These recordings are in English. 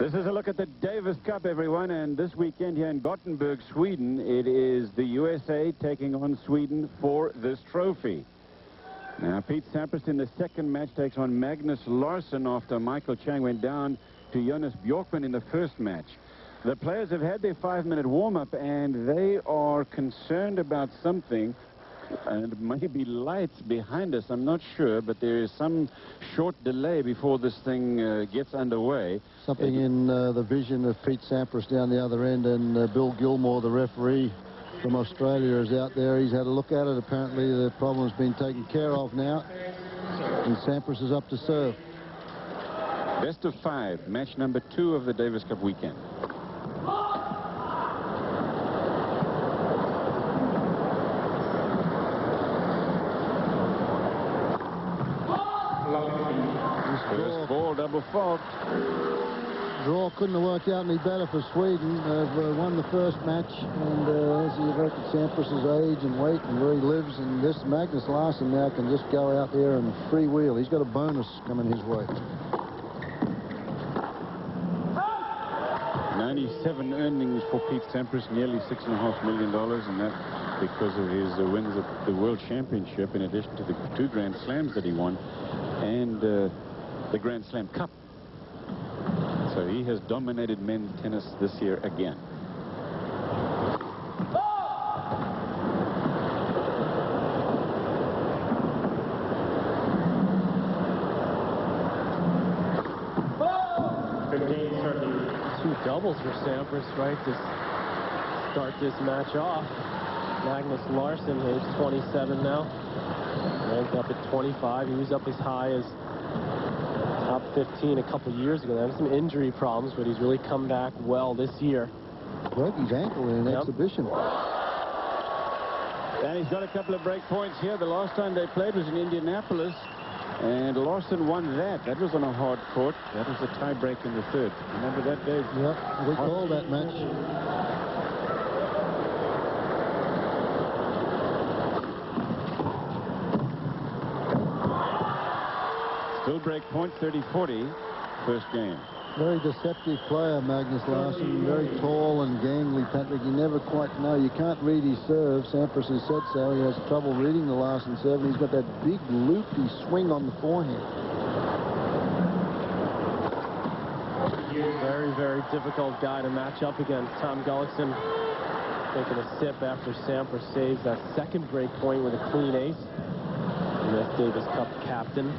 This is a look at the Davis Cup, everyone, and this weekend here in Gothenburg, Sweden, it is the USA taking on Sweden for this trophy. Now, Pete Sampras in the second match takes on Magnus Larsson after Michael Chang went down to Jonas Bjorkman in the first match. The players have had their 5-minute warm-up, and they are concerned about something. And maybe lights behind us, I'm not sure, but there is some short delay before this thing gets underway. Something in the vision of Pete Sampras down the other end, and Bill Gilmore, the referee from Australia, is out there. He's had a look at it. Apparently the problem's been taken care of now, and Sampras is up to serve. Best of 5, match number 2 of the Davis Cup weekend. First ball, double fault. Draw couldn't have worked out any better for Sweden. They've won the first match, and as you look at Sampras' age and weight and where he lives, and this Magnus Larsson now can just go out there and freewheel. He's got a bonus coming his way. 97 earnings for Pete Sampras, nearly $6.5 million, and that because of his wins at the World Championship, in addition to the 2 Grand Slams that he won, and the Grand Slam Cup. So he has dominated men's tennis this year again. Two doubles for Sampras, right, to start this match off. Magnus Larsson, age 27 now, ranked up at 25. He was up as high as top 15 a couple years ago. They had some injury problems, but he's really come back well this year. Broke his ankle in an exhibition. And he's got a couple of break points here. The last time they played was in Indianapolis, and Larsson won that. That was on a hard court. That was a tie break in the third. Remember that, Dave? Yep, we called that match. Still break point, 30-40, first game. Very deceptive player, Magnus Larsson. Very tall and gangly, Patrick. You never quite know. You can't read his serve. Sampras has said so. He has trouble reading the Larsson serve, and he's got that big loopy swing on the forehand. Very, very difficult guy to match up against. Tom Gullickson taking a sip after Sampras saves that second break point with a clean ace. U.S. Davis Cup captain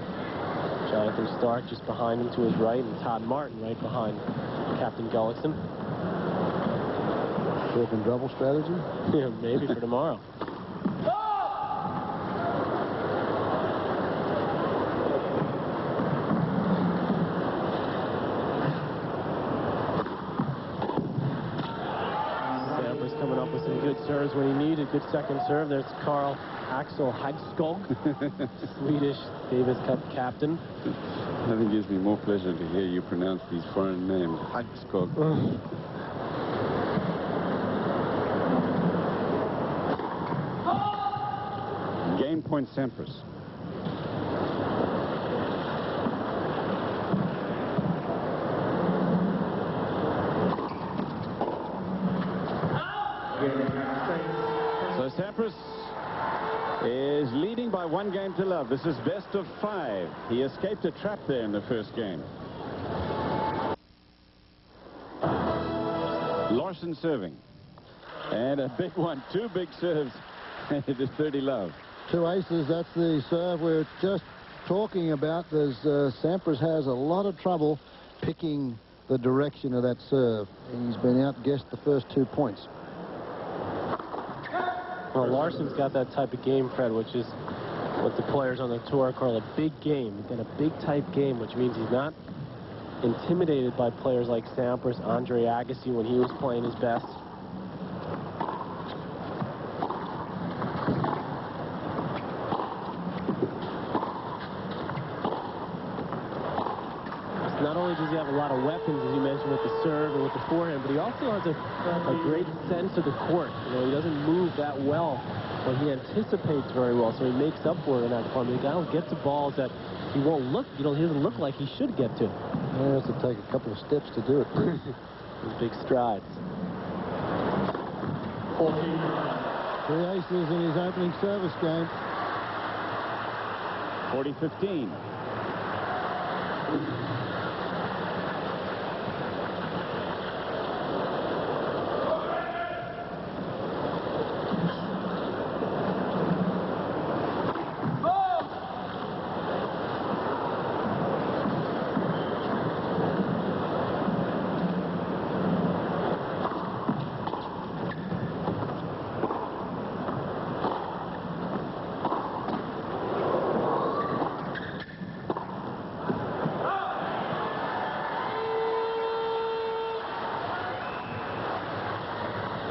Jonathan Stark just behind him to his right, and Todd Martin right behind Captain Gullickson. Broken double strategy? Yeah, maybe for tomorrow. Sampras coming up with some good serves when he needed. Good second serve. There's Carl Axel Hagskog, Swedish Davis Cup captain. Nothing gives me more pleasure to hear you pronounce these foreign names. Hagskog. Game point, Sampras. So Sampras is leading by 1 game to love. This is best of 5. He escaped a trap there in the first game. Larsson serving. And a big one. 2 big serves. It is 30 love. 2 aces. That's the serve we're just talking about. There's Sampras has a lot of trouble picking the direction of that serve. He's been outguessed the first 2 points. Well, Larsson's got that type of game, Fred, which is what the players on the tour call a big game. He's got a big type game, which means he's not intimidated by players like Sampras, Andre Agassi when he was playing his best. Not only does he have a lot of weapons, as you mentioned, with the serve and with the forehand, but he also has a great sense of the court. You know, he doesn't move that well, but he anticipates very well, so he makes up for it in that department. The guy gets the balls that he won't look, he doesn't look like he should get to. He has to take a couple of steps to do it. Those big strides. 3 aces in his opening service game. 40-15.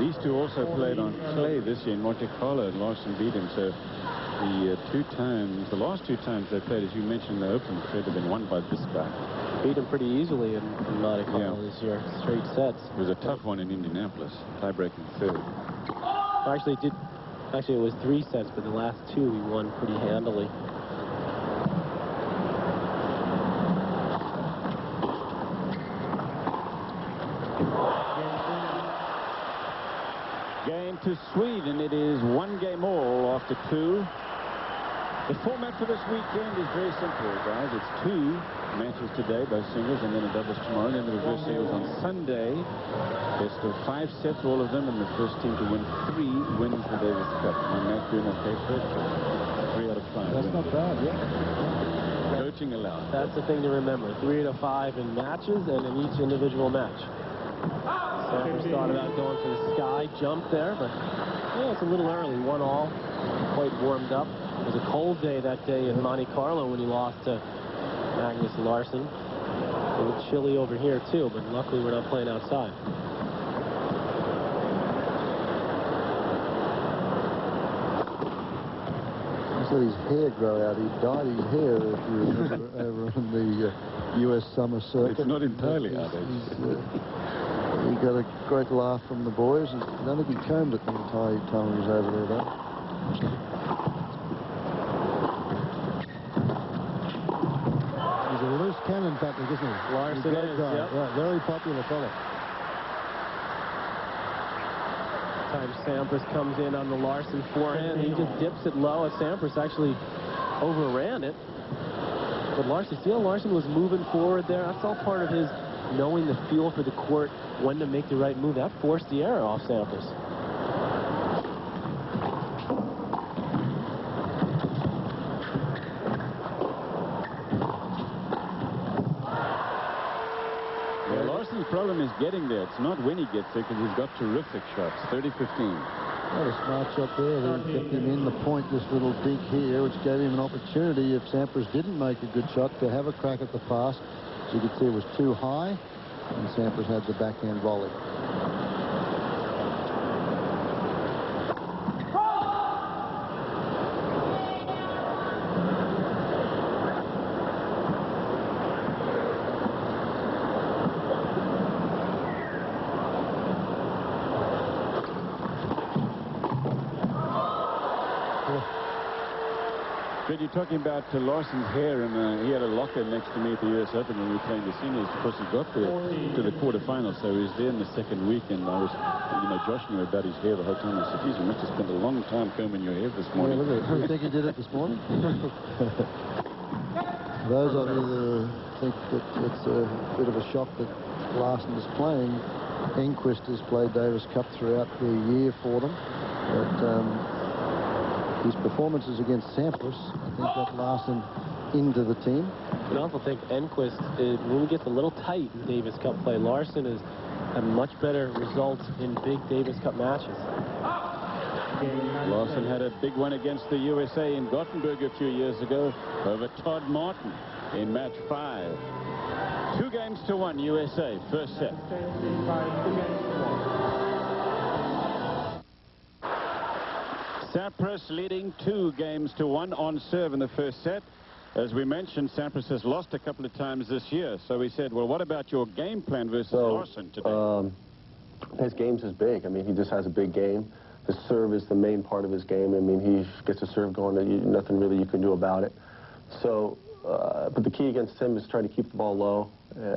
These two also played on clay this year in Monte Carlo, and Larsson beat him. So the last two times they played, as you mentioned, the Open, should have been won by this guy. Beat him pretty easily in Monte Carlo this year. Straight sets. It was a tough one in Indianapolis, tie-breaking third. Actually, it was 3 sets, but the last 2 he won pretty handily. Game to Sweden. It is 1 game all after 2. The format for this weekend is very simple, guys. It's 2 matches today, both singles, and then a doubles tomorrow, and then the reverse singles on Sunday. Best of 5 sets, all of them, and the first team to win 3 wins the Davis Cup. And Matt doing okay for it. 3 out of 5. That's not bad, yeah. Coaching allowed. That's the thing to remember. 3 out of 5 in matches and in each individual match. Sampras thought about going for the sky jump there, but it's a little early. 1 all, quite warmed up. It was a cold day that day in Monte Carlo when he lost to Magnus Larsson. A little chilly over here too, but luckily we're not playing outside. Just let his hair grow out. He dyed his hair, if you remember, over on the U.S. summer circuit. It's not entirely out. He got a great laugh from the boys, and I don't think he combed it the entire time he was over there, though. He's a loose cannon, Patrick, isn't he? Larsson is, yep. Yeah, very popular fellow. Time Sampras comes in on the Larsson forehand. He just dips it low. Sampras actually overran it. But Larsson was moving forward there. That's all part of his knowing the feel for the court, when to make the right move. That forced the error off Sampras. Well, Larsson's problem is getting there. It's not when he gets there, because he's got terrific shots. 30-15. What a smart shot there. He kept him in the point, this little dink here, which gave him an opportunity, if Sampras didn't make a good shot, to have a crack at the pass. As you could see, it was too high, and Sampras had the backhand volley. But you're talking about Larsson's hair, and he had a locker next to me at the U.S. Open when we were playing the singles. Of course, he got there to the quarterfinals, so he was there in the second week, and I was, Josh knew about his hair the whole time. I said, geez, you must have spent a long time combing your hair this morning. Yeah, look at it. You think he did it this morning? Those of you that think that it's a bit of a shock that Larsson is playing, Enquist has played Davis Cup throughout the year for them, but his performances against Sampras, I think, got Larsson into the team. I also think Enquist, when he gets a little tight in Davis Cup play, Larsson has had much better results in big Davis Cup matches. Larsson had a big one against the USA in Gothenburg a few years ago over Todd Martin in match 5. 2-1 USA, first set. Sampras leading 2-1 on serve in the first set. As we mentioned, Sampras has lost a couple of times this year. So we said, well, what about your game plan versus Larsson today? His game's is big. I mean, he just has a big game. The serve is the main part of his game. I mean, he gets a serve going, nothing really you can do about it. So but the key against him is try to keep the ball low,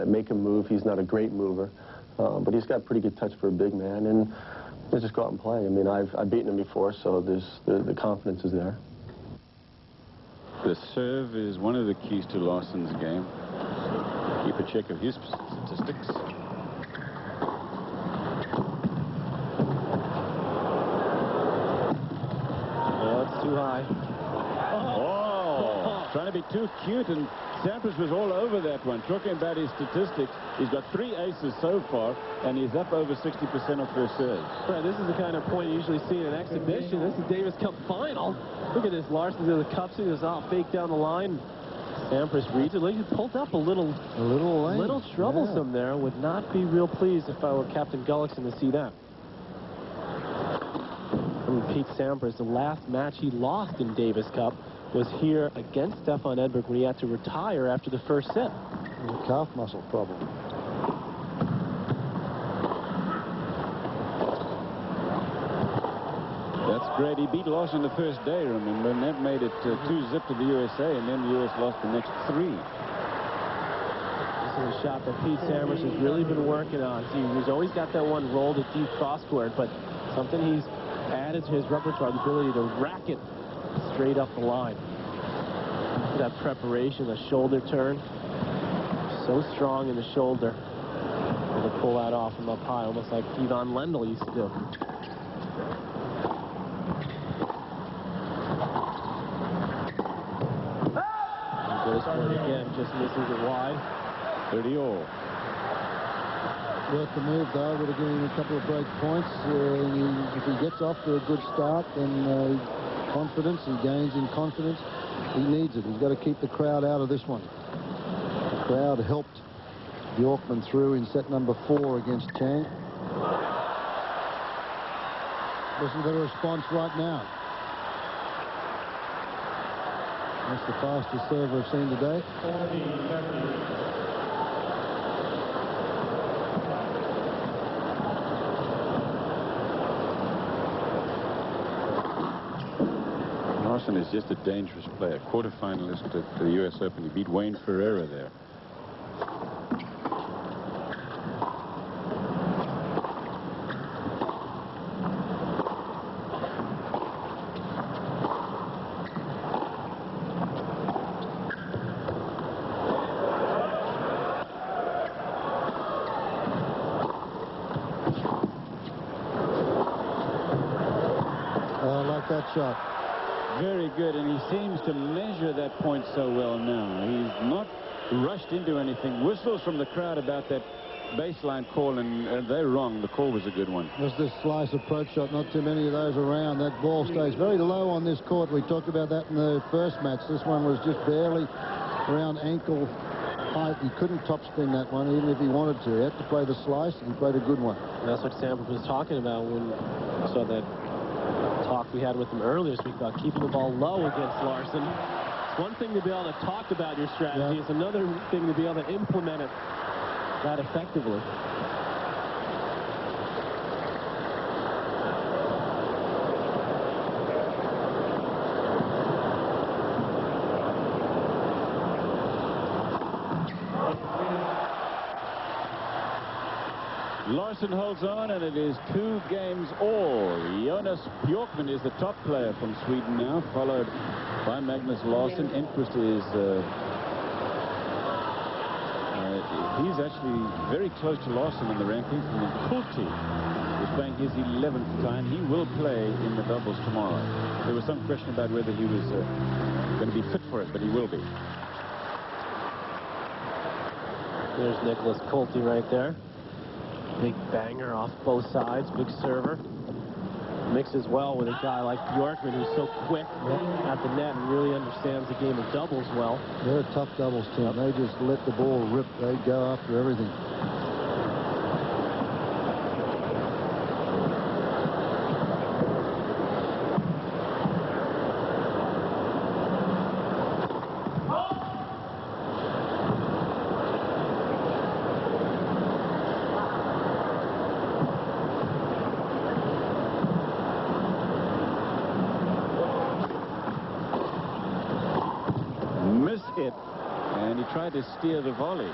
make him move. He's not a great mover, but he's got pretty good touch for a big man, and just go out and play. I mean, I've beaten him before, so the confidence is there. The serve is one of the keys to Larsson's game. Keep a check of his statistics. Oh, it's too high. Oh, trying to be too cute, and Sampras was all over that one. Talking about his statistics, he's got 3 aces so far, and he's up over 60% of first serves. Right, this is the kind of point you usually see in an exhibition. This is Davis Cup final. Look at this. Larsson's in the cup, seeing this all fake down the line. Sampras reads it. He pulled up a little troublesome there. Would not be real pleased if I were Captain Gullickson to see that. And Pete Sampras, the last match he lost in Davis Cup was here against Stefan Edberg when he had to retire after the first set. A calf muscle problem. That's great. He beat Larsson the first day, remember, and that made it 2-zip to the USA, and then the US lost the next 3. This is a shot that Pete Sampras has really been working on. See, he's always got that one rolled at deep cross court, but something he's added to his repertoire, the ability to rack it straight up the line. That preparation, a shoulder turn, so strong in the shoulder. And to pull that off from up high, almost like Ivan Lendl used to do. Goes for it again, just misses it wide. 30-all. Worth the move, though. Would have given him a couple of break points. If he gets off to a good start, then confidence, he gains in confidence. He needs it. He's got to keep the crowd out of this one. The crowd helped Bjorkman through in set number 4 against Chang. Listen to the response right now. That's the fastest server I've seen today. Larsson is just a dangerous player. Quarterfinalist at the US Open. He beat Wayne Ferreira there. That shot. Very good, and he seems to measure that point so well now. He's not rushed into anything. Whistles from the crowd about that baseline call, and they're wrong. The call was a good one. There's this slice approach shot, not too many of those around. That ball stays very low on this court. We talked about that in the first match. This one was just barely around ankle height. He couldn't topspin that one, even if he wanted to. He had to play the slice, and he played a good one. And that's what Sampras was talking about when we saw that talk we had with him earlier this week about keeping the ball low against Larsson. It's one thing to be able to talk about your strategy. It's another thing to be able to implement it that effectively. Larsson holds on, and it is 2 games all. Jonas Bjorkman is the top player from Sweden now, followed by Magnus Larsson. Enquist is he's actually very close to Larsson in the rankings. And then Kulti is playing his 11th time. He will play in the doubles tomorrow. There was some question about whether he was going to be fit for it, but he will be. There's Nicholas Kulti right there. Big banger off both sides, big server. Mixes well with a guy like Bjorkman, who's so quick at the net and really understands the game of doubles well. They're a tough doubles team. They just let the ball rip. They go after everything. hit, and he tried to steer the volley.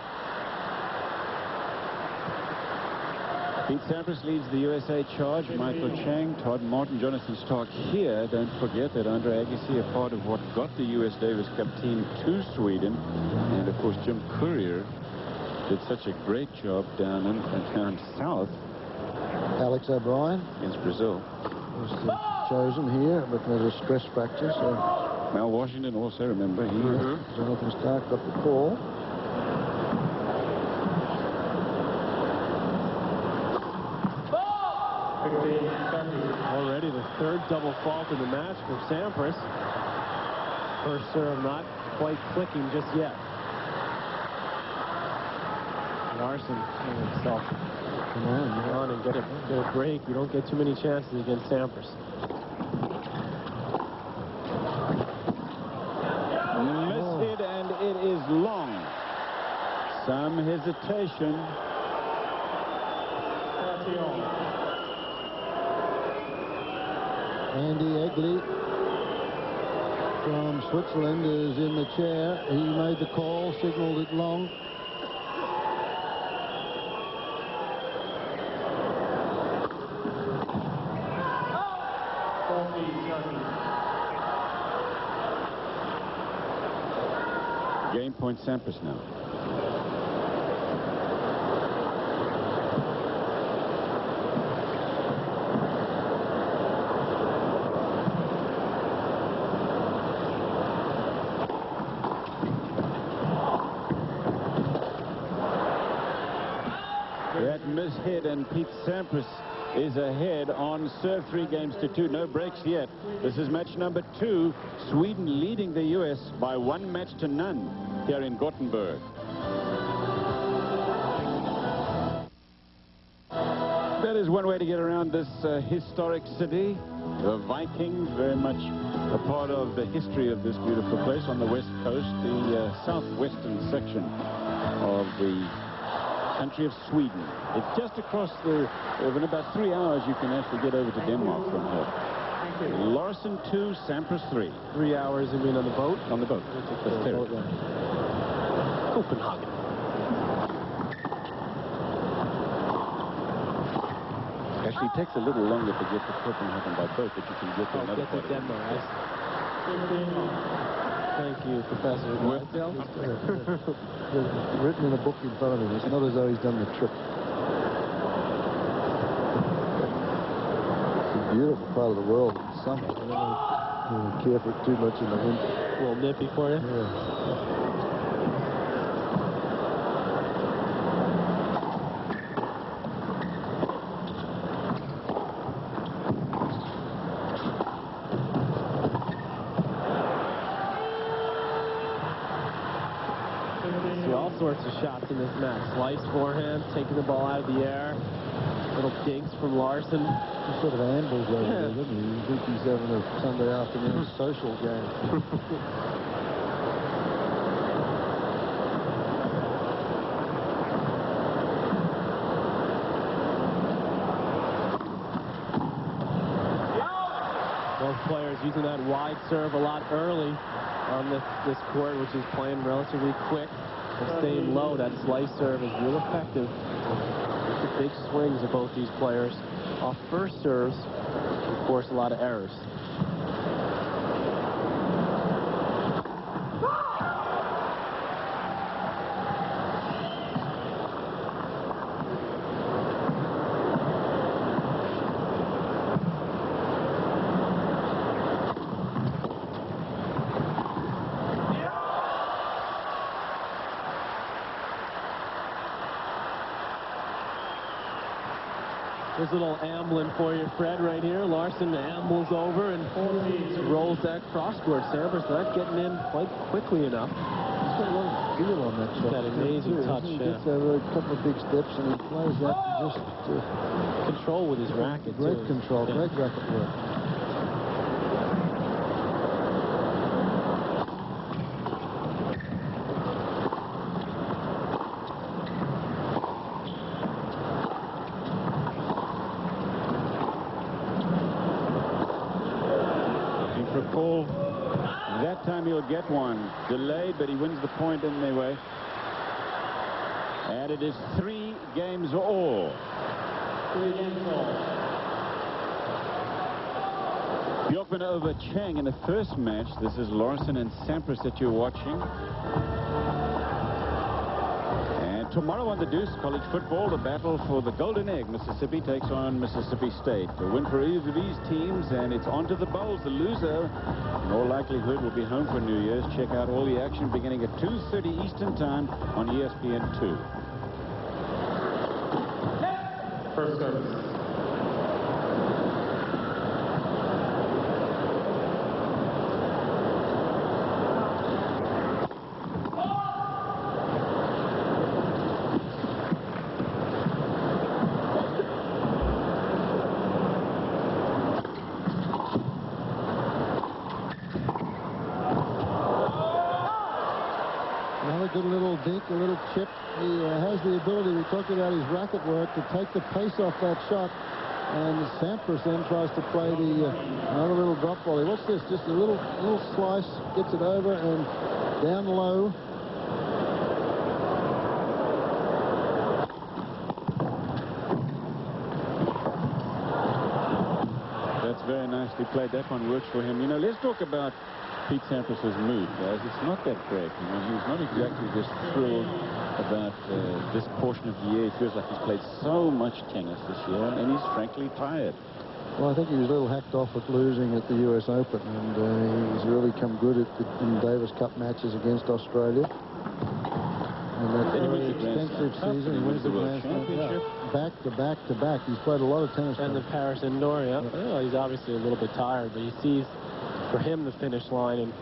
Pete Sampras leads the USA charge. Michael Chang, Todd Martin, Jonathan Stark here. Don't forget that Andre Agassi, a part of what got the U.S. Davis Cup team to Sweden. And, of course, Jim Courier did such a great job down south. Alex O'Brien Against Brazil. was chosen here, but there's a stress fracture. So Mal Washington also, remember, he... Jonathan Stark got the call. Already the third double fault in the match for Sampras. First serve not quite clicking just yet. Larsson getting himself come on and get a break. You don't get too many chances against Sampras. Miss hit, and it is long. Some hesitation. Andy Egli from Switzerland is in the chair. He made the call, signaled it long. Game point Sampras now. That mishit, and Pete Sampras is ahead on serve 3-2. No breaks yet. This is match number 2. Sweden leading the U.S. by 1-0 here in Gothenburg. That is one way to get around this historic city. The Vikings, very much a part of the history of this beautiful place on the west coast, the southwestern section of the country of Sweden. It's just across in about 3 hours you can actually get over to Denmark from here. Larsson 2, Sampras 3. 3 hours, you mean on the boat? On the boat. That's boat there. Copenhagen. Actually, it takes a little longer to get to Copenhagen by boat, but you can get to another part of Denmark. Thank you, Professor. Written in a book in front of him. It's not as though he's done the trip. It's a beautiful part of the world in summer. You don't care for it too much in the winter. A little nippy for you? Yeah. Sorts of shots in this match. Slice forehand, taking the ball out of the air. Little digs from Larsson. He sort of ambles over there, doesn't he? You think he's having a Sunday afternoon social game. Both players using that wide serve a lot early on this court, which is playing relatively quick. And staying low, that slice serve is real effective. With the big swings of both these players. Off first serves, of course, a lot of errors. There's a little ambling for you, Fred, right here. Larsson ambles over and rolls that crosscourt. Sampras not getting in quite quickly enough. He's got a lot of feel on that shot. That amazing touch. He gets over a couple of big steps and he plays that just control with his racket. Great control, great racket work. Call that time he'll get one. Delayed, but he wins the point anyway. And it is 3 games all. 3 games all. Bjorkman over Chang in the first match. This is Larsson and Sampras that you're watching. And tomorrow on the Deuce, college football, the battle for the Golden Egg. Mississippi takes on Mississippi State. A win for either of these teams, and it's on to the bowls. The loser, in all likelihood, will be home for New Year's. Check out all the action beginning at 2:30 Eastern Time on ESPN2. First service. Good little dink, a little chip. He has the ability, we talked about his racket work, to take the pace off that shot. And Sampras then tries to play the another little drop volley. What's this? Just a little slice, gets it over and down low. That's very nicely played. That one works for him. You know, let's talk about Pete Sampras's mood, guys. It's not that great. You know, he's not exactly just thrilled about this portion of the year. He feels like he's played so much tennis this year, and he's frankly tired. Well, I think he was a little hacked off with losing at the US Open, and he's really come good in Davis Cup matches against Australia. And that's a very extensive season. He wins the Grand Slam. Back to back to back. He's played a lot of tennis. And the Paris Indoor, yeah. Well, he's obviously a little bit tired, but he sees for him the finish line and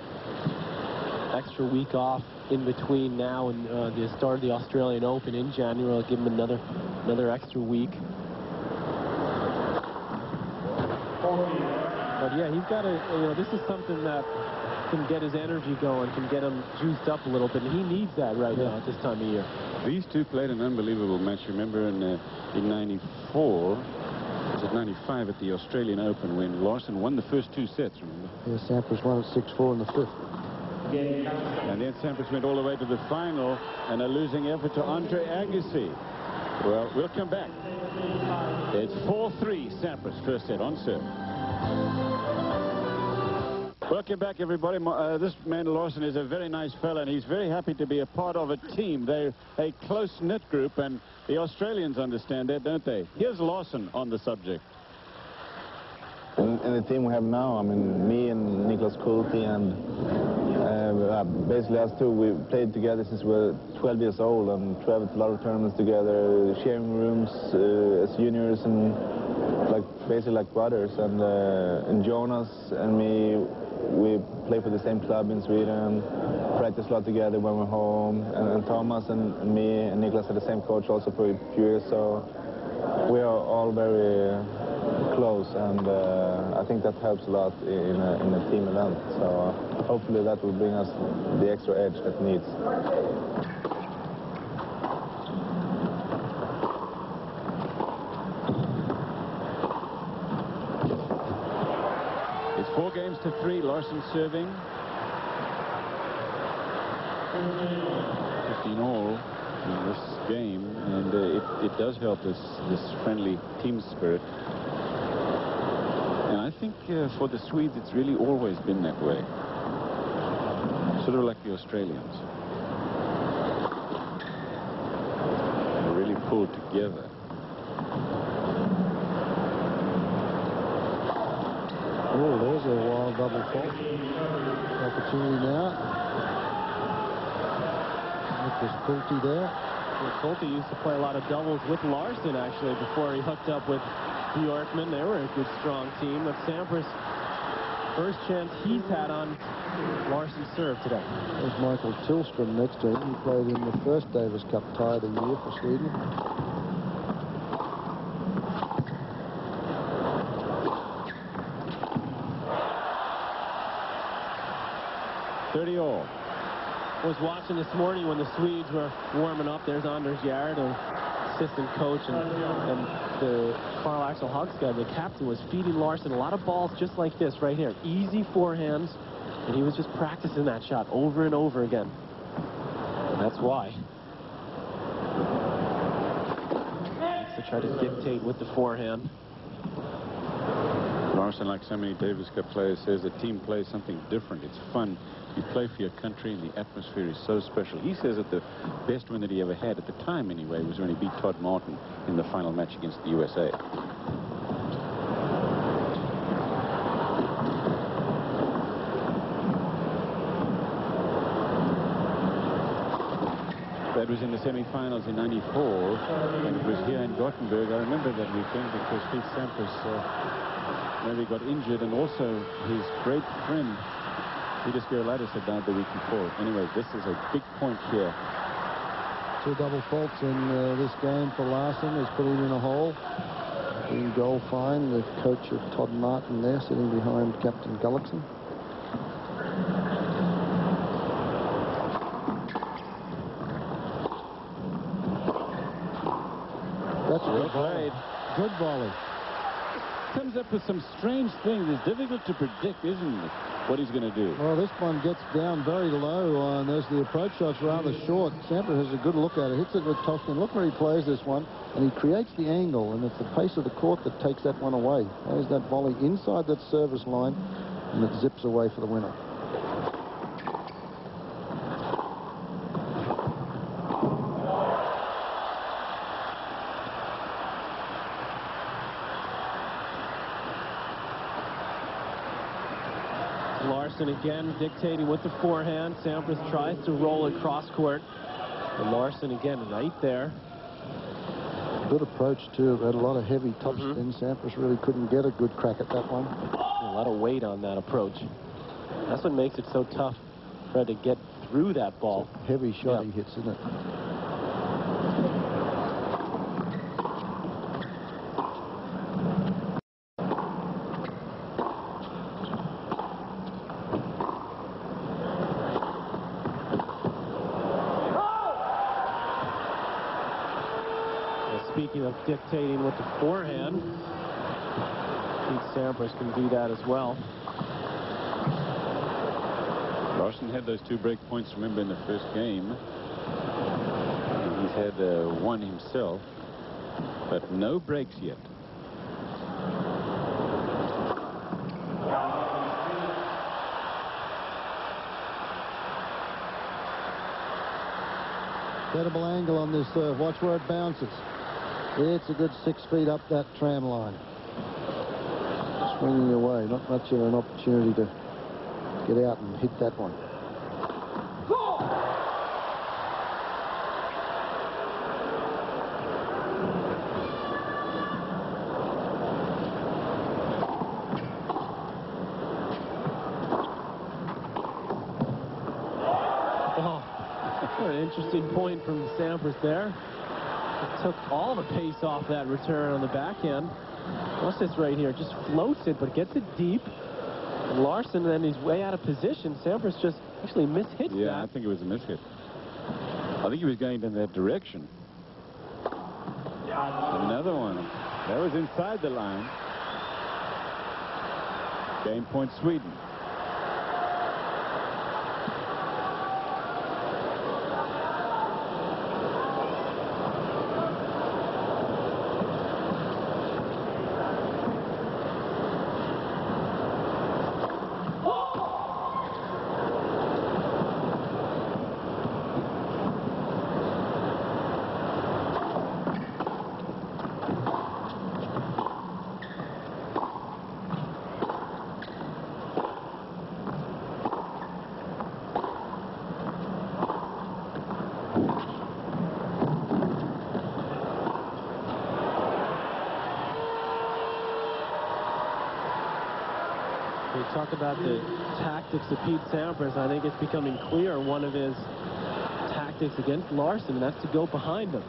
extra week off in between now and the start of the Australian Open in January. I'll give him another extra week. But yeah, he's got to, you know, this is something that can get his energy going, can get him juiced up a little bit, and he needs that right now at this time of year. These two played an unbelievable match. Remember in 94, was it 95 at the Australian Open when Larsson won the first 2 sets, remember? Yeah, Sampras won at 6-4 in the 5th. And then Sampras went all the way to the final, and a losing effort to Andre Agassi. Well, we'll come back. It's 4-3 Sampras, first set on serve. Welcome back, everybody. This man Larsson is a very nice fella, and he's very happy to be a part of a team. They're a close-knit group, and the Australians understand that, don't they? Here's Larsson on the subject. In the team we have now, I mean, me and Niklas Kulti and basically us two, we played together since we were 12 years old and traveled to a lot of tournaments together, sharing rooms as juniors and basically like brothers. And Jonas and me, we play for the same club in Sweden, practice a lot together when we're home. And Thomas and me and Niklas had the same coach also for a few years, so we are all very close, and I think that helps a lot in a team event. So hopefully that will bring us the extra edge that needs. It's 4 games to 3. Larsson serving. 15 all in this game, and it does help this friendly team spirit. And I think for the Swedes, it's really always been that way. Sort of like the Australians. They really pull together. Oh, there's a wild double fault. Opportunity now. Niklas Kulti there. Well, Kulti used to play a lot of doubles with Larsson, actually, before he hooked up with Bjorkman. They were a good, strong team. But Sampras, first chance he's had on Larsson's serve today. There's Michael Tillström next to him. He played in the first Davis Cup tie of the year for Sweden. All. I was watching this morning when the Swedes were warming up. There's Anders Gerd, an assistant coach, and the Carl Axel Hogstad, the captain, was feeding Larsson a lot of balls just like this right here. Easy forehands, And he was just practicing that shot over and over again. And that's why. Needs to try to dictate with the forehand. Larsson, like so many Davis Cup players, says a team plays something different. It's fun. You play for your country, and the atmosphere is so special. He says that the best win that he ever had, at the time anyway, was when he beat Todd Martin in the final match against the USA. That was in the semi-finals in '94, and it was here in Gothenburg. I remember that weekend because Pete Sampras maybe got injured, and also his great friend Peter Skirolatis had died the week before. Anyway, this is a big point here. 2 double faults in this game for Larsson. He's put him in a hole. In goal fine, the coach of Todd Martin there, sitting behind Captain Gullickson. That's a good volley. Good volley. Comes up with some strange things. It's difficult to predict, isn't it, what he's going to do? Well, this one gets down very low on this. The approach shot's rather short. Sampras has a good look at it. Hits it with Toscan. Look where he plays this one. And he creates the angle, and it's the pace of the court that takes that one away. There's that volley inside that service line, and it zips away for the winner. Larsson again dictating with the forehand. Sampras tries to roll it cross court. And Larsson again right there. Good approach too. Had a lot of heavy topspin. Sampras really couldn't get a good crack at that one. A lot of weight on that approach. That's what makes it so tough for him to get through that ball. It's a heavy shot he hits, isn't it? Speaking of dictating with the forehand, Pete Sampras can do that as well. Larsson had those 2 break points, remember, in the first game. And he's had one himself, but no breaks yet. Incredible angle on this serve. Watch where it bounces. It's a good 6 feet up that tram line. Swinging away. Not much of an opportunity to get out and hit that one. Oh, what an interesting point from Sampras there. Took all the pace off that return on the backhand. Watch this right here. Just floats it, but gets it deep. And Larsson, then he's way out of position. Sampras just actually mishits that. Yeah, I think it was a mishit. I think he was going in that direction. Another one. That was inside the line. Game point, Sweden. We talk about the tactics of Pete Sampras. I think it's becoming clear one of his tactics against Larsson, and that's to go behind him.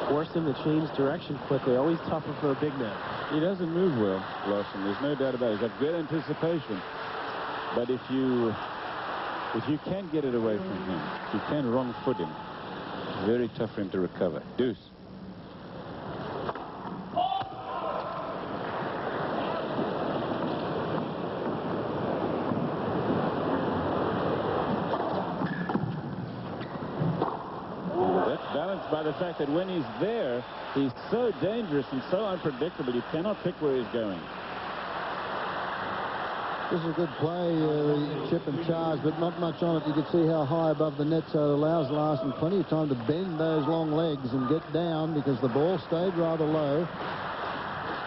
Force him to change direction quickly. Always tougher for a big man. He doesn't move well, Larsson. There's no doubt about it. He's got great anticipation. But if you can't get it away from him, if you can wrong foot him, it's very tough for him to recover. Deuce. by the fact that when he's there, he's so dangerous and so unpredictable, you cannot pick where he's going. This is a good play, the chip and charge, but not much on it. You can see how high above the net, so it allows Larsson plenty of time to bend those long legs and get down because the ball stayed rather low.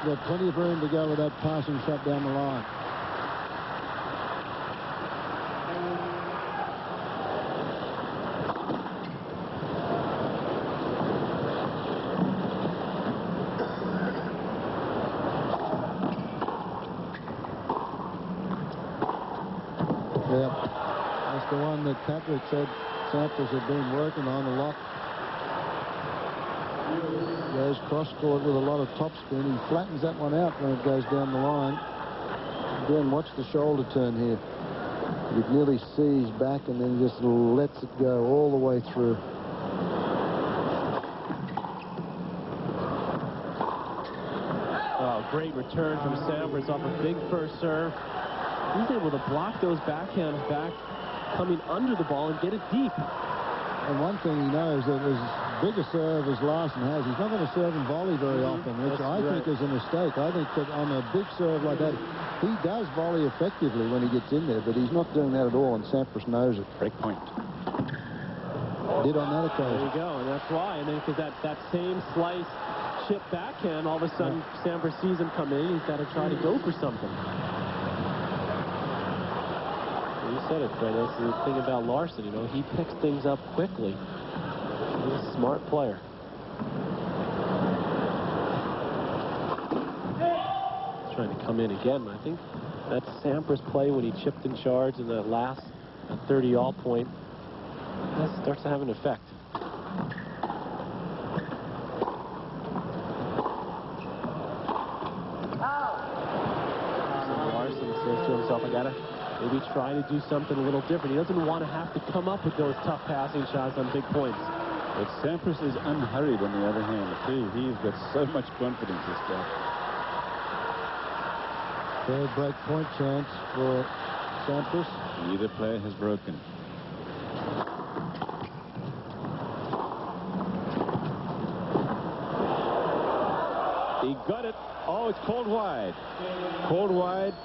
Got plenty of room to go with that passing shot down the line. Yep, that's the one that Patrick said Sampras had been working on a lot. Goes cross court with a lot of topspin. He flattens that one out when it goes down the line. Again, watch the shoulder turn here. You can nearly see his back and then just lets it go all the way through. Oh, great return from Sampras off a big first serve. He's able to block those backhands back, coming under the ball and get it deep. And one thing he knows that as big a serve as Larsson has, he's not going to serve and volley very often, which I think is a mistake. I think that on a big serve like that, he does volley effectively when he gets in there, but he's not doing that at all, and Sampras knows it. Break point. Did on that occasion. There you go, and that's why. And then because that same slice chip backhand, all of a sudden Sampras sees him come in. He's got to try to go for something. You said it, Fred. That's the thing about Larsson. You know, he picks things up quickly. He's a smart player. Trying to come in again. I think that's Sampras' play when he chipped in charge in that last 30-all point. That starts to have an effect. Larsson says to himself, I gotta maybe try to do something a little different. He doesn't want to have to come up with those tough passing shots on big points. But Sampras is unhurried on the other hand, too. He's got so much confidence, this guy. Third break point chance for Sampras. Neither player has broken. He got it. Oh, it's called wide. Called wide.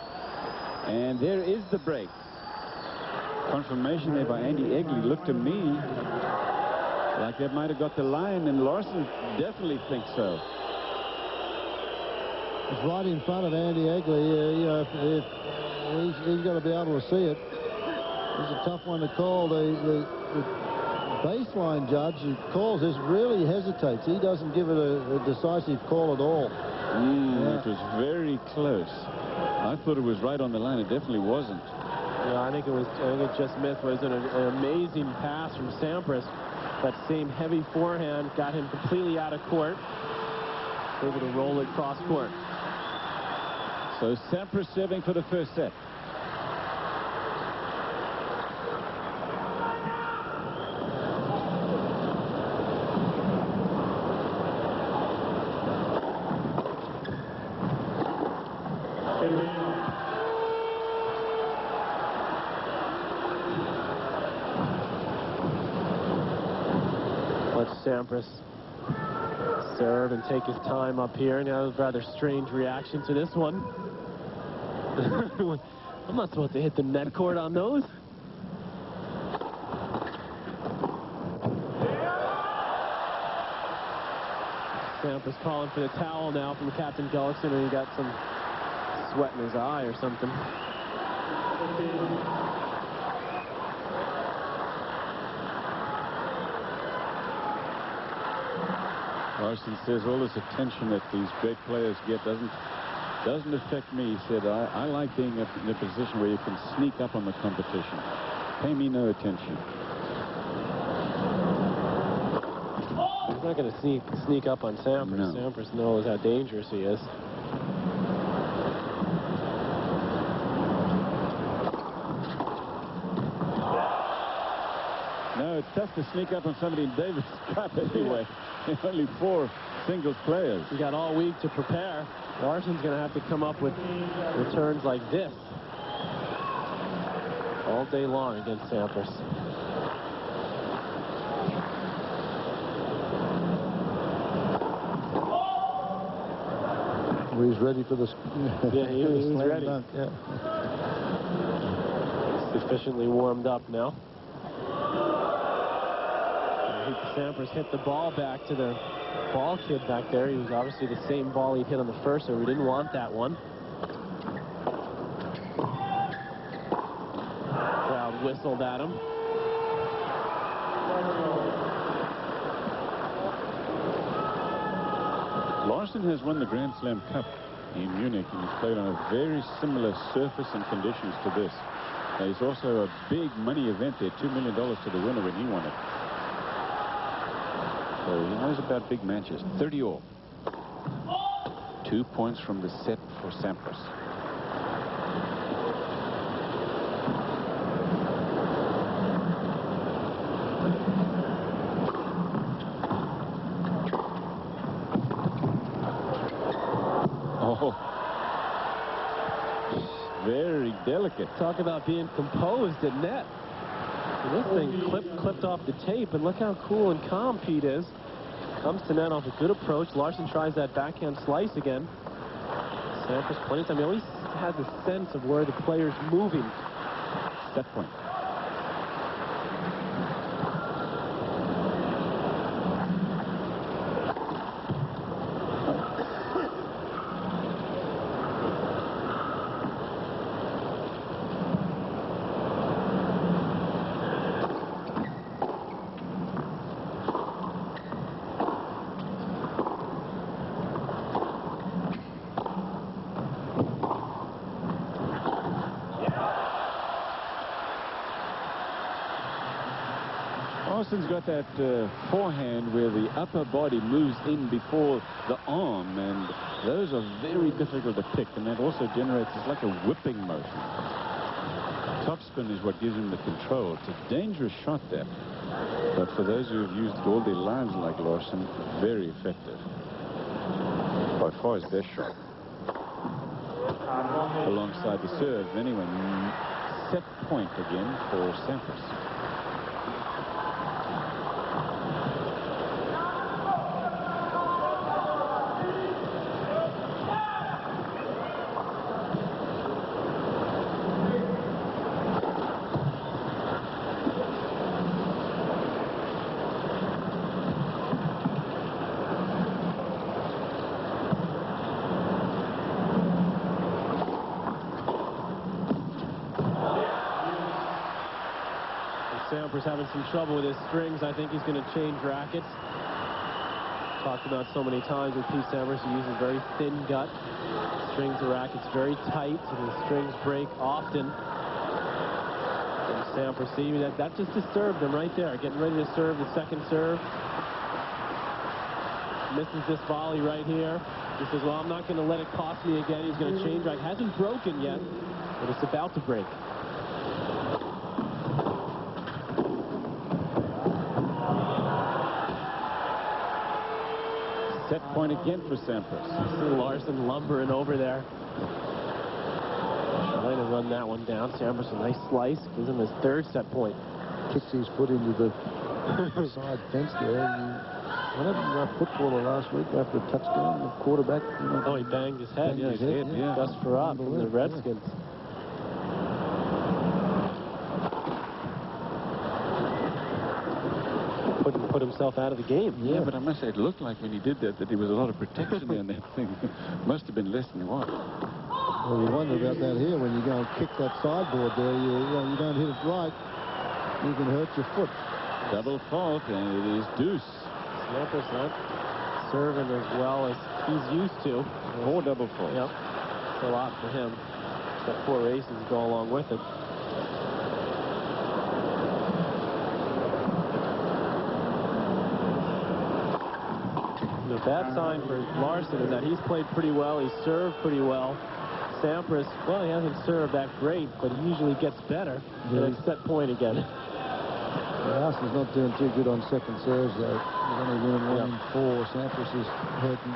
And there is the break. Confirmation there by Andy Egley. Looked to me like that might have got the line, and Larsson definitely thinks so. It's right in front of Andy Egley. You know, if he's got to be able to see it. It's a tough one to call. The baseline judge who calls this really hesitates. He doesn't give it a decisive call at all. It was very close. I thought it was right on the line. It definitely wasn't. Yeah, I think it just missed. Was an amazing pass from Sampras. That same heavy forehand got him completely out of court. Able to roll it cross court. So Sampras serving for the first set. Sampras serve and take his time up here. Now, a rather strange reaction to this one. I'm not supposed to hit the net cord on those. Sampras calling for the towel now from Captain Gullickson, and he got some sweat in his eye or something. Larsson says all this attention that these great players get doesn't affect me. He said, I like being in a position where you can sneak up on the competition. Pay me no attention. He's not going to sneak up on Sampras. No. Sampras knows how dangerous he is. No, it's tough to sneak up on somebody in Davis Cup anyway. Only 4 singles players. You got all week to prepare. Larsson's going to have to come up with returns like this all day long against Sampras. He's ready for the Yeah, he was slam ready. dunk, yeah. Sufficiently warmed up now. Sampras hit the ball back to the ball kid back there. He was obviously the same ball he'd hit on the first, so we didn't want that one. Crowd whistled at him. Larsson has won the Grand Slam Cup in Munich, and he's played on a very similar surface and conditions to this. There's also a big money event there, $2 million to the winner when he won it. So he knows about big matches. 30 all. 2 points from the set for Sampras. Oh, very delicate. Talk about being composed at net. This thing clipped off the tape, and look how cool and calm Pete is. Comes to net off a good approach. Larsson tries that backhand slice again. Sampras plenty of time. He always has a sense of where the player's moving. Set point. Larsson's got that forehand where the upper body moves in before the arm, and those are very difficult to pick, and that also generates, it's like a whipping motion. Topspin is what gives him the control. It's a dangerous shot there, but for those who have used all their lives like Larsson, very effective. By far his best shot. Alongside the serve, anyway, set point again for Sampras. Sampras having some trouble with his strings. I think he's going to change rackets. Talked about so many times with Pete Sampras, he uses very thin gut. Strings the rackets very tight, so the strings break often. And Sampras, see, that just disturbed him right there. Getting ready to serve the second serve. Misses this volley right here. He says, well, I'm not going to let it cost me again. He's going to change racket. Hasn't broken yet, but it's about to break. Set point again for Sampras. See Larsson lumbering over there. Trying to run that one down. Sampras, a nice slice. Gives him his third set point. Kicks his foot into the side fence there. What happened to that footballer last week after a touchdown? The quarterback, you know, Oh, he banged his head. Banged his head, yeah. Gus Farrat from the Redskins. Put himself out of the game. Yeah, but I must say, it looked like when he did that there was a lot of protection there, and that thing must have been less than what. Well, you wonder about that here when you go and kick that sideboard there. You don't hit it right, you can hurt your foot. Double fault, and it is deuce. Sampras not serving as well as he's used to. 4 double faults. Yep. It's a lot for him. Got 4 aces to go along with it. The bad sign for Larsson is that he's played pretty well. He's served pretty well. Sampras, well, he hasn't served that great, but he usually gets better. Yeah. And it's set point again. Larsson's not doing too good on second serves, though. He's only winning 1 in 4. Sampras is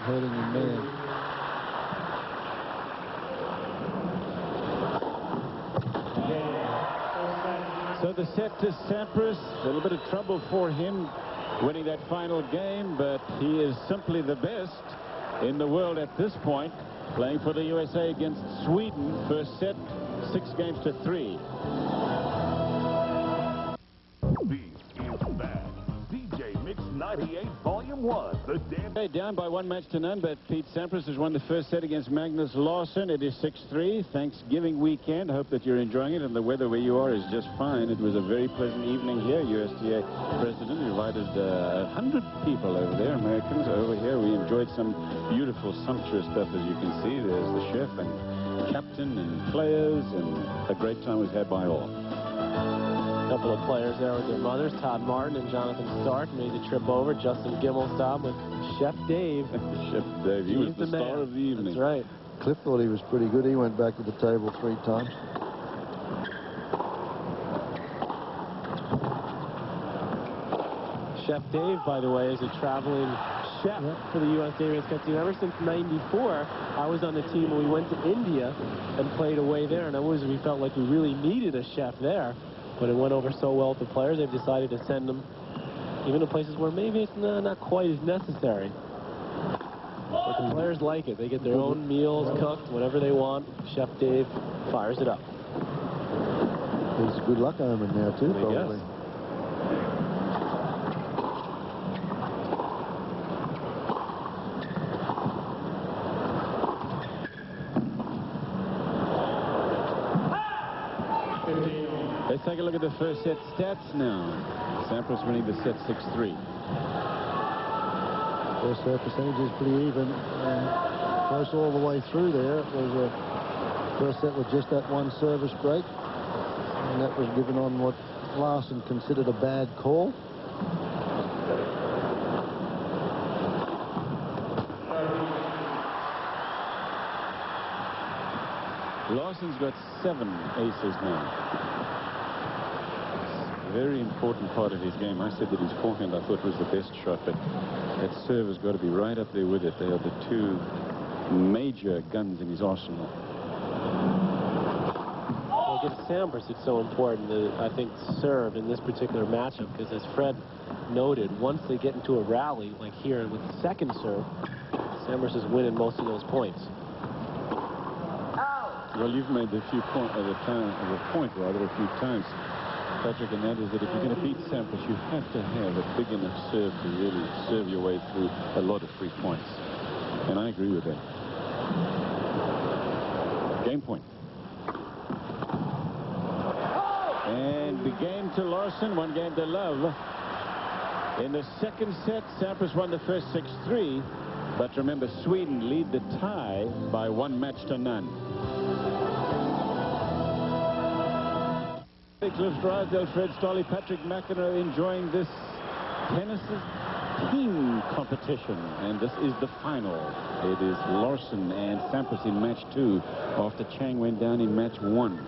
hurting him there. So the set to Sampras, a little bit of trouble for him winning that final game, but he is simply the best in the world at this point. playing for the USA against Sweden. First set, 6-3. This is back. DJ Mix 98 Volume 1. The damn. Okay, down by 1-0, but Pete Sampras has won the first set against Magnus Larsson. It is 6-3. Thanksgiving weekend. Hope that you're enjoying it, and the weather where you are is just fine. It was a very pleasant evening here. USTA President invited 100 people over there, Americans over here. We enjoyed some beautiful, sumptuous stuff, as you can see. There's the chef and captain and players, and a great time was had by all. A couple of players there with their mothers, Todd Martin and Jonathan Stark, made the trip over. Justin Gimelstob with Chef Dave. Chef Dave, he was the star man of the evening. That's right. Cliff thought he was pretty good. He went back to the table 3 times. Chef Dave, by the way, is a traveling chef for the USA Race Cup team. Ever since '94, I was on the team when we went to India and played away there, and we felt like we really needed a chef there. But it went over so well with the players, they've decided to send them even to places where maybe it's not quite as necessary. But the players like it. They get their own meals cooked, whatever they want. Chef Dave fires it up. He's a good luck omen now, too, I probably. guess. Let's take a look at the first set stats now. Sampras winning the set 6-3. First set percentage is pretty even. Close all the way through there. It was a first set with just that one service break. And that was given on what Larsson considered a bad call. Larsson's got 7 aces now. Very important part of his game. I said that his forehand I thought was the best shot, but that serve has got to be right up there with it. They are the 2 major guns in his arsenal. Well, against Sampras, it's so important, I think, serve in this particular matchup, because as Fred noted, once they get into a rally, like here with the second serve, Sampras is winning most of those points. Well, you've made the point a few times, Patrick, and that is that if you're going to beat Sampras, you have to have a big enough serve to really serve your way through a lot of free points. And I agree with that. Game point. And the game to Larsson, 1 game to love. In the second set, Sampras won the first 6-3. But remember, Sweden lead the tie by 1-0. Cliff Drysdale, Fred Stolle, Patrick McEnroe enjoying this tennis team competition. And this is the final. It is Larsson and Sampras in match 2 after Chang went down in match 1.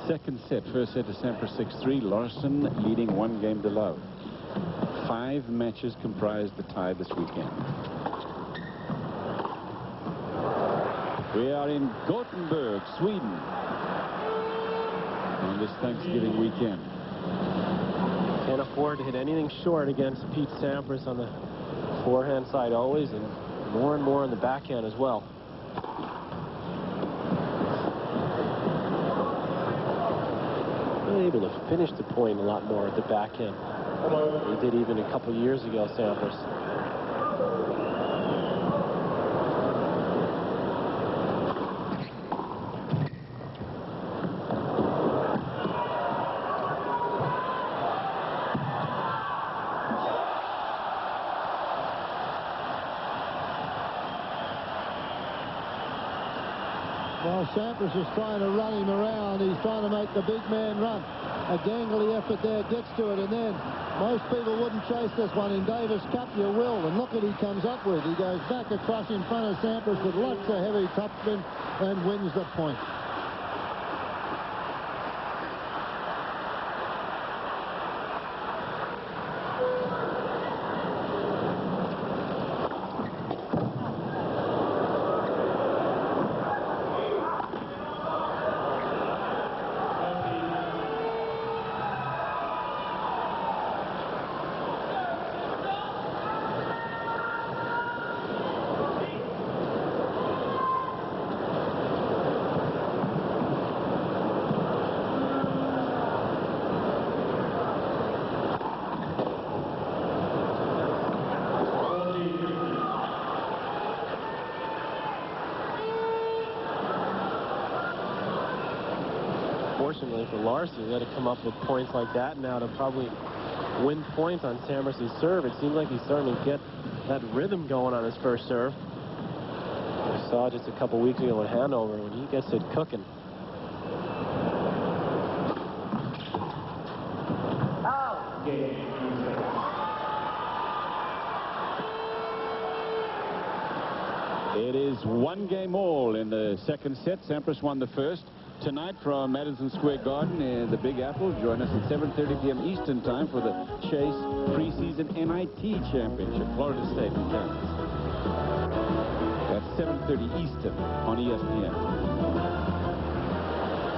Second set, first set to Sampras 6-3. Larsson leading 1 game to love. 5 matches comprise the tie this weekend. We are in Gothenburg, Sweden, on this Thanksgiving weekend. Can't afford to hit anything short against Pete Sampras on the forehand side always, and more on the backhand as well. Really able to finish the point a lot more at the backhand. He did even a couple years ago, Sampras. Well, Sampras is trying to run him around. He's trying to make the big man run. A gangly effort there gets to it, and then most people wouldn't chase this one. In Davis Cup, you will, and look what he comes up with. He goes back across in front of Sampras with lots of heavy topspin and wins the point. unfortunately for Larsson. You got to come up with points like that now to probably win points on Sampras' serve. It seems like he's starting to get that rhythm going on his first serve. We saw just a couple weeks ago in Hanover when he gets it cooking. It is 1-game all in the second set. Sampras won the first. Tonight from Madison Square Garden in the Big Apple. Join us at 7:30 p.m. Eastern Time for the Chase Preseason NIT Championship, Florida State and Kansas. That's 7:30 Eastern on ESPN.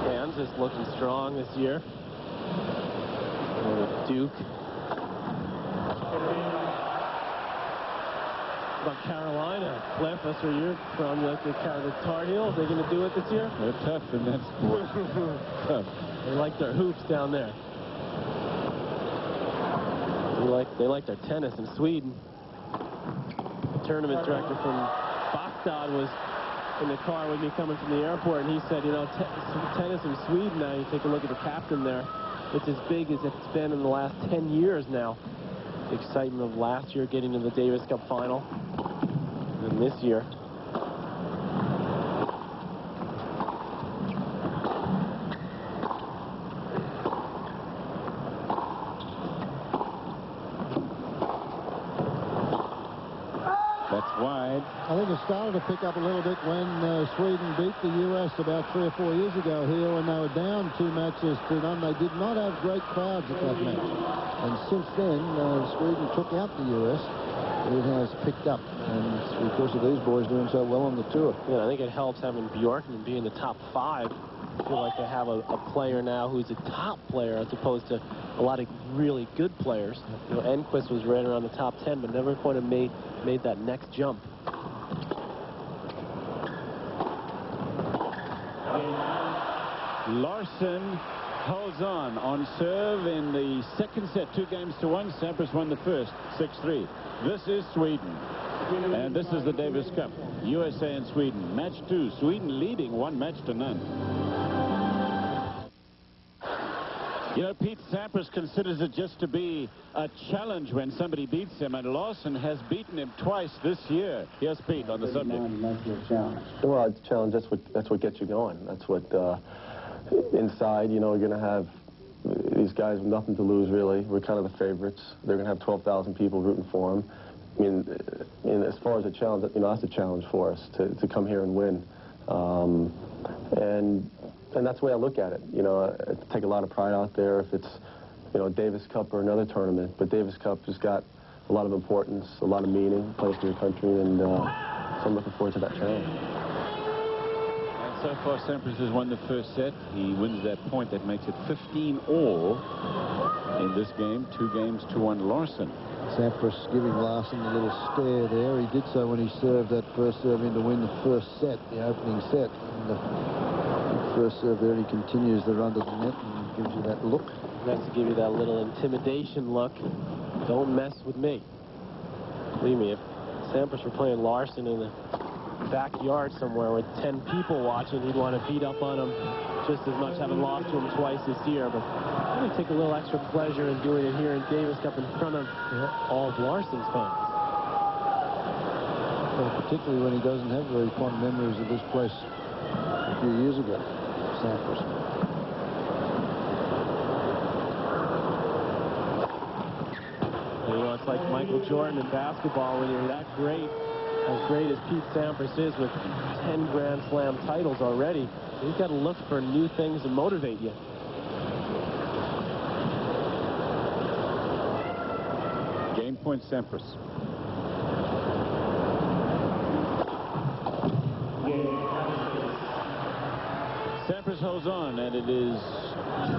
Kansas looking strong this year. Duke. About Carolina. Cliff, that's where you're from. Like the Tar Heels. They're going to do it this year? They're tough in that sport. Tough. They like their hoops down there. They like their tennis in Sweden. The tournament director from Bastad was in the car with me coming from the airport, and he said, you know, tennis in Sweden now, you take a look at the captain there, it's as big as it's been in the last 10 years now. The excitement of last year getting to the Davis Cup final, and this year. That's wide. I think it started to pick up a little bit when Sweden beat the U.S. about 3 or 4 years ago here when they were down 2 matches to none. They did not have great crowds at that match. And since then, Sweden took out the U.S. It has picked up, and it's because of these boys doing so well on the tour. Yeah, I think it helps having Bjorkman be in the top 5. I feel like they have a player now who's a top player as opposed to a lot of really good players. You know, Enquist was right around the top 10, but never quite made that next jump. Larsson holds on serve in the second set, 2-1. Sampras won the first, 6-3. This is Sweden, and this is the Davis Cup. USA and Sweden. Match 2. Sweden leading 1-0. You know, Pete Sampras considers it just to be a challenge when somebody beats him, and Larsson has beaten him twice this year. Here's Pete on the subject. Well, it's a challenge. That's what gets you going. That's what inside, you know, you're going to have these guys with nothing to lose, really. We're kind of the favorites. They're going to have 12,000 people rooting for them. I mean, as far as a challenge, you know, that's a challenge for us to come here and win. And that's the way I look at it. You know, I take a lot of pride out there if it's, you know, Davis Cup or another tournament. But Davis Cup has got a lot of importance, a lot of meaning, plays for your country, and so I'm looking forward to that challenge. And so far, Sampras has won the first set. He wins that point that makes it 15-all in this game. 2-1 Larsson. Sampras giving Larsson a little stare there. He did so when he served that first serve in to win the first set, the opening set. And the first serve there, he continues the run to the net and gives you that look. He has to give you that little intimidation look. Don't mess with me. Believe me, if Sampras were playing Larsson in the backyard somewhere with 10 people watching, he'd want to beat up on him just as much, having lost to him twice this year. But I take a little extra pleasure in doing it here in Davis Cup in front of all of Larsson's fans. Well, particularly when he doesn't have very fond memories of this place a few years ago, Sampras. You know, it's like Michael Jordan in basketball. When you're that great, as great as Pete Sampras is with 10 Grand Slam titles already, you've got to look for new things to motivate you. Game point, Sampras. Sampras holds on, and it is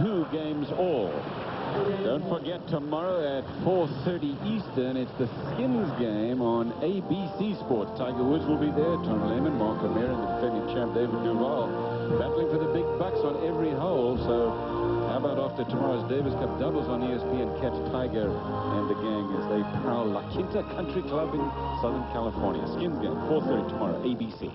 2-all. Don't forget, tomorrow at 4:30 Eastern, it's the Skins game on ABC Sports. Tiger Woods will be there, Tom Lehman, Mark O'Meara, and the defending champ David Duval, battling for the big bucks on every hole. So how about after tomorrow's Davis Cup doubles on ESPN, catch Tiger and the gang as they prowl La Quinta Country Club in Southern California. Skins game, 4:30 tomorrow, ABC.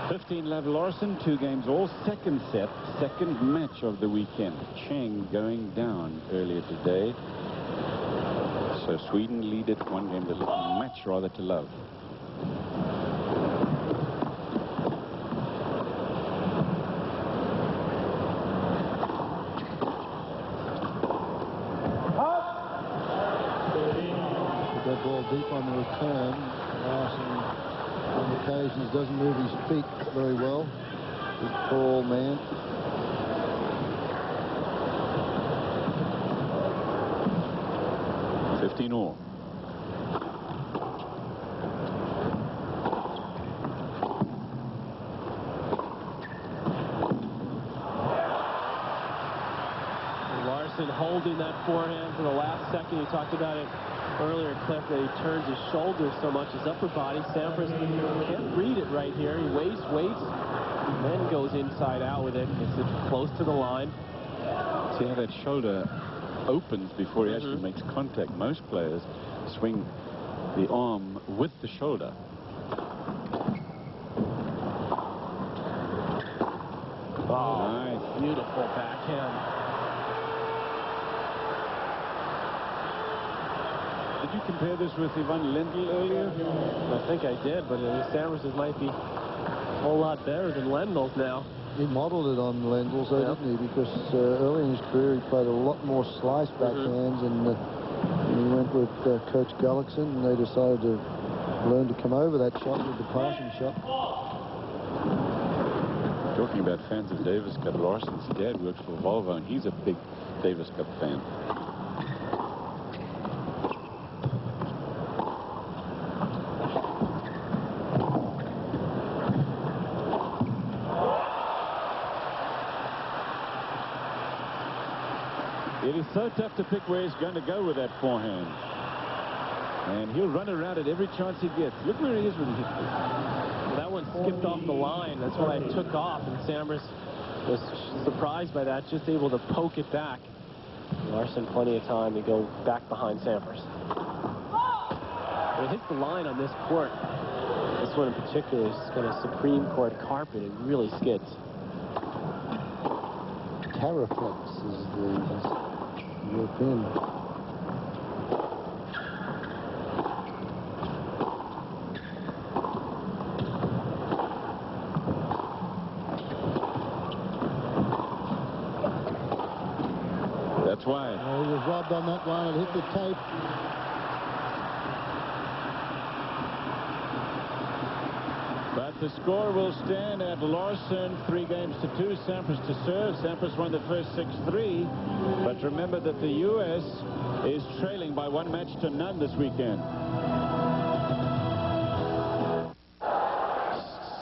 15-love Larsson, 2 games all, second set, second match of the weekend. Cheng going down earlier today. So Sweden lead it 1 game to match, rather, to love. That ball deep on the return. Larsson, on occasions, doesn't move his feet very well. Big, tall man. All. Larsson holding that forehand for the last second. You talked about it earlier, Cliff, that he turns his shoulders so much, his upper body. Sampras can't read it right here. He waits, and then goes inside out with it. Gets it close to the line. See how that shoulder opens before he actually makes contact. Most players swing the arm with the shoulder. Oh, nice. Beautiful backhand. Did you compare this with Ivan Lendl earlier? I think I did, but Sampras might be a whole lot better than Lendl's now. He modeled it on Lendl's, didn't he? Because early in his career, he played a lot more slice backhands, and he went with Coach Gullickson, and they decided to learn to come over that shot with the passing shot. Talking about fans of Davis Cup, Larsson's dad works for Volvo, and he's a big Davis Cup fan. It is so tough to pick where he's going to go with that forehand. And he'll run around it every chance he gets. Look where he is when he hits this. That one skipped off the line. That's why it took off, and Sampras was surprised by that, just able to poke it back. Larsson plenty of time to go back behind Sampras. When it hits the line on this court, this one in particular, is kind of Supreme Court carpet. It really skids. Caraflex is the European. That's why. He was robbed on that one. It hit the tape. But the score will stand at Larsson 3 games to 2. Sampras to serve. Sampras won the first 6-3. But remember that the U.S. is trailing by 1 match to none this weekend.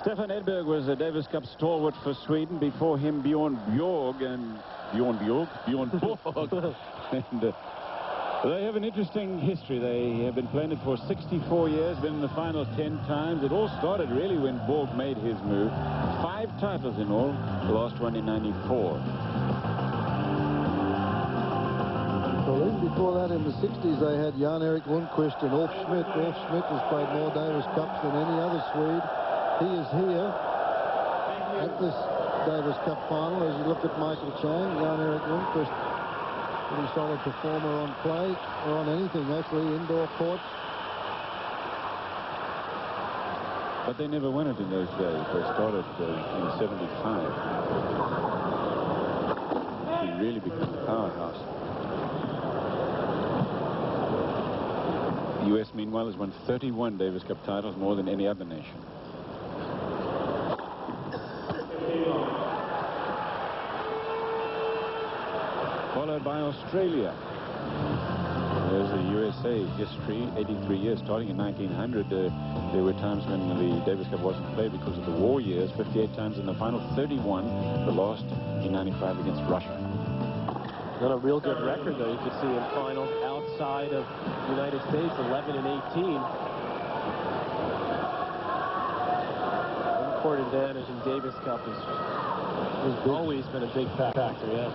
Stefan Edberg was a Davis Cup stalwart for Sweden. Before him, Bjorn Borg. And they have an interesting history. They have been playing it for 64 years, been in the final 10 times. It all started really when Borg made his move. 5 titles in all, the last one in '94. Well, even before that, in the 60s, they had Jan-Erik Lundqvist and Ulf Schmidt. Ulf Schmidt has played more Davis Cups than any other Swede. He is here at this Davis Cup final. As you look at Michael Chang, Jan-Erik Lundqvist, pretty solid performer on clay, or on anything, actually, indoor courts. But they never won it in those days. They started in '75. He really became a powerhouse. The U.S., meanwhile, has won 31 Davis Cup titles, more than any other nation. Followed by Australia. There's the USA history, 83 years, starting in 1900. There were times when the Davis Cup wasn't played because of the war years. 58 times in the final, 31, the last in '95 against Russia. Not a real good record, though, you could see in finals outside of the United States, 11 and 18. Home court advantage in Davis Cup has always been a big factor, yeah.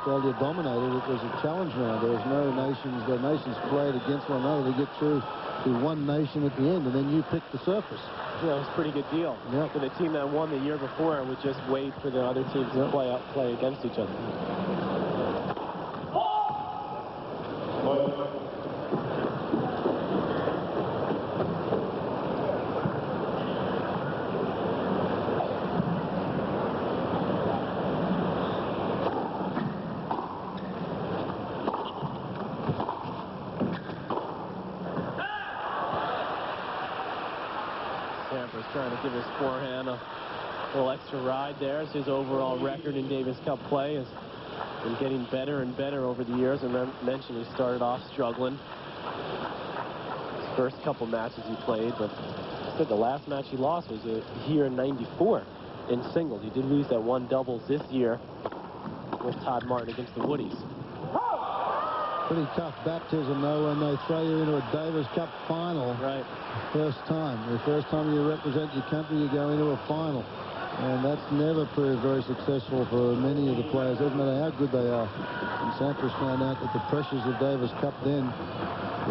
Australia dominated. It was a challenge round. There was no nations. The nations played against one another to get through to one nation at the end, and then you picked the surface. Yeah, it was a pretty good deal. Yep. For the team that won the year before would just wait for the other teams to play against each other. Sampras trying to give his forehand a little extra ride there. As his overall record in Davis Cup play has been getting better and better over the years. And I mentioned he started off struggling. His first couple matches he played, but I said the last match he lost was here in '94 in singles. He did lose that one doubles this year with Todd Martin against the Woodies. Pretty tough baptism, though, when they throw you into a Davis Cup final. Right. First time. The first time you represent your country, you go into a final. And that's never proved very successful for many of the players, doesn't matter how good they are. And Sampras found out that the pressures of Davis Cup then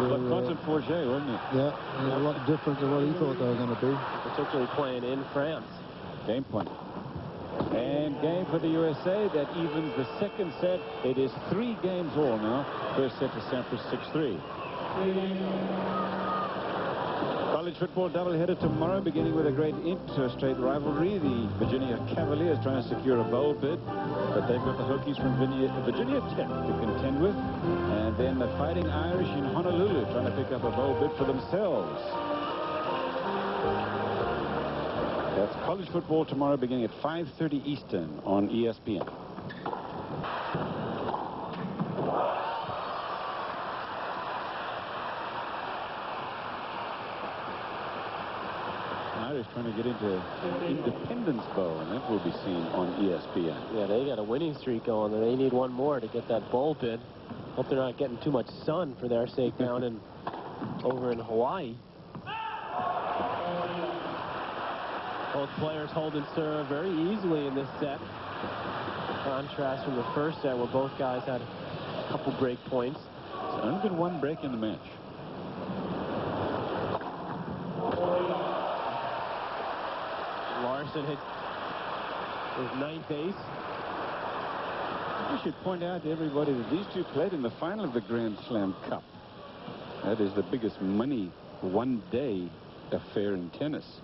were... Quentin Forget, wasn't it? Yeah, a lot different than what he thought they were going to be. Particularly playing in France. Game point. And game for the USA. That evens the second set. It is 3 games all now. First set to Sampras 6-3. College football doubleheader tomorrow, beginning with a great interstate rivalry. The Virginia Cavaliers trying to secure a bowl bid, but they've got the Hokies from Virginia Tech to contend with. And then the Fighting Irish in Honolulu trying to pick up a bowl bid for themselves. That's college football tomorrow, beginning at 5:30 Eastern on ESPN. Irish trying to get into an Independence Bowl, and that will be seen on ESPN. Yeah, they got a winning streak going, and they need one more to get that bowl bid. Hope they're not getting too much sun for their sake down in over in Hawaii. Both players holding serve very easily in this set. Contrast from the first set where both guys had a couple break points. There's only been one break in the match. Larsson hit his 9th ace. We should point out to everybody that these two played in the final of the Grand Slam Cup. That is the biggest money one-day affair in tennis.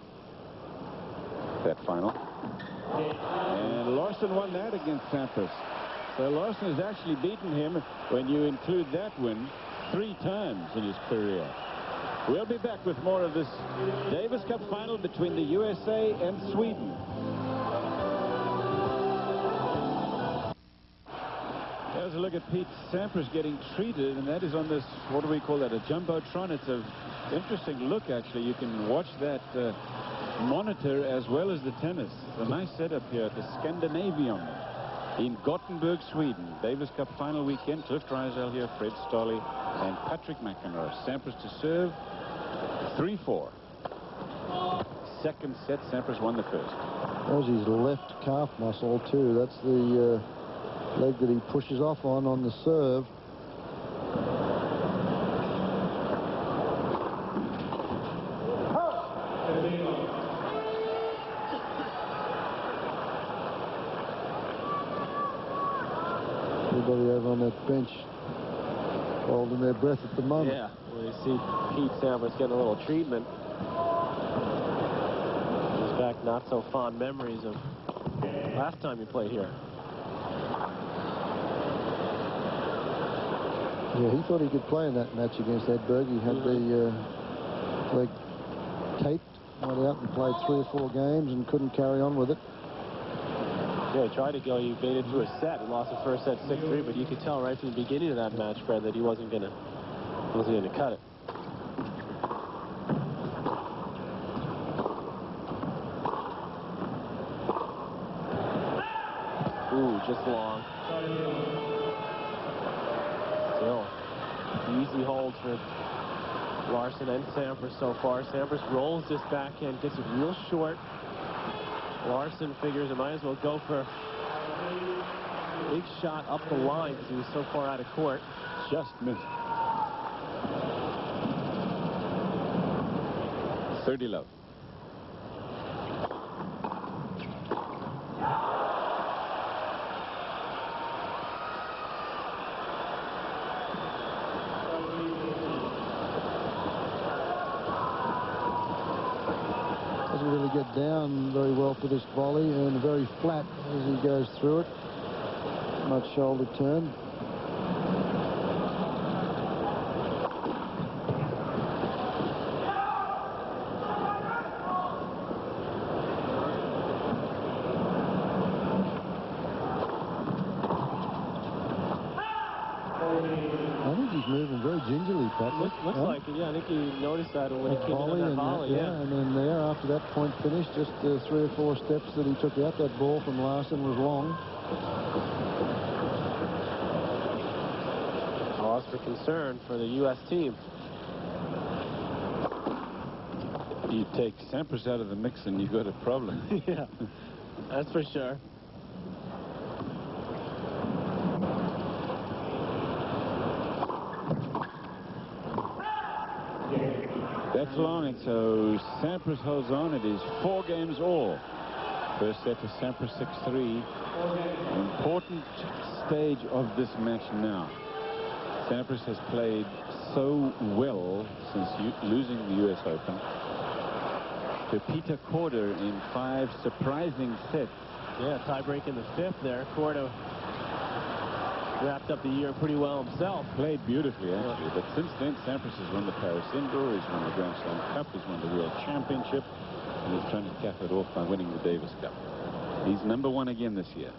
That final. And Larsson won that against Sampras. So Larsson has actually beaten him, when you include that win, 3 times in his career. We'll be back with more of this Davis Cup final between the USA and Sweden. There's a look at Pete Sampras getting treated, and that is on this, what do we call that, a Jumbotron. It's an interesting look, actually. You can watch that monitor as well as the tennis. It's a nice setup here at the Scandinavium in Gothenburg, Sweden. Davis Cup final weekend. Cliff Drysdale here, Fred Stolle, and Patrick McEnroe. Sampras to serve. 3-4. Second set, Sampras won the first. That was his left calf muscle, too. That's the leg that he pushes off on the serve. Everybody over on that bench holding their breath at the moment. Yeah, well, you see Pete Sampras getting a little treatment. He's back, not so fond memories of last time he played here. Yeah, he thought he could play in that match against Edberg. He had the leg taped, went out and played 3 or 4 games and couldn't carry on with it. Yeah, he tried to go. He made it through a set. He lost the first set 6-3, but you could tell right from the beginning of that match, Fred, that he wasn't gonna cut it. Ooh, just long. Still, easy holds for Larsson and Sampras so far. Sampras rolls this backhand, gets it real short. Larsson figures it might as well go for big shot up the line because he was so far out of court. Just missed. 30 love. Doesn't really get down very well for this volley, and very flat as he goes through it. Much shoulder turn. I think he's moving very gingerly, Patrick. Looks like it, yeah. I think you noticed that when he came in on that volley, yeah. And then there, after that point finish, just 3 or 4 steps that he took out that ball from Larsson was long. Cause for concern for the U.S. team. You take Sampras out of the mix and you've got a problem. Yeah, that's for sure. That's long, and so Sampras holds on. It is 4 games all. First set to Sampras 6-3. Important stage of this match now. Sampras has played so well since losing the U.S. Open to Peter Korda in 5 surprising sets. Yeah, tie-break in the 5th there. Korda wrapped up the year pretty well himself. Played beautifully, actually. But since then, Sampras has won the Paris Indoor, he's won the Grand Slam Cup, he's won the World Championship, and he's trying to cap it off by winning the Davis Cup. He's #1 again this year.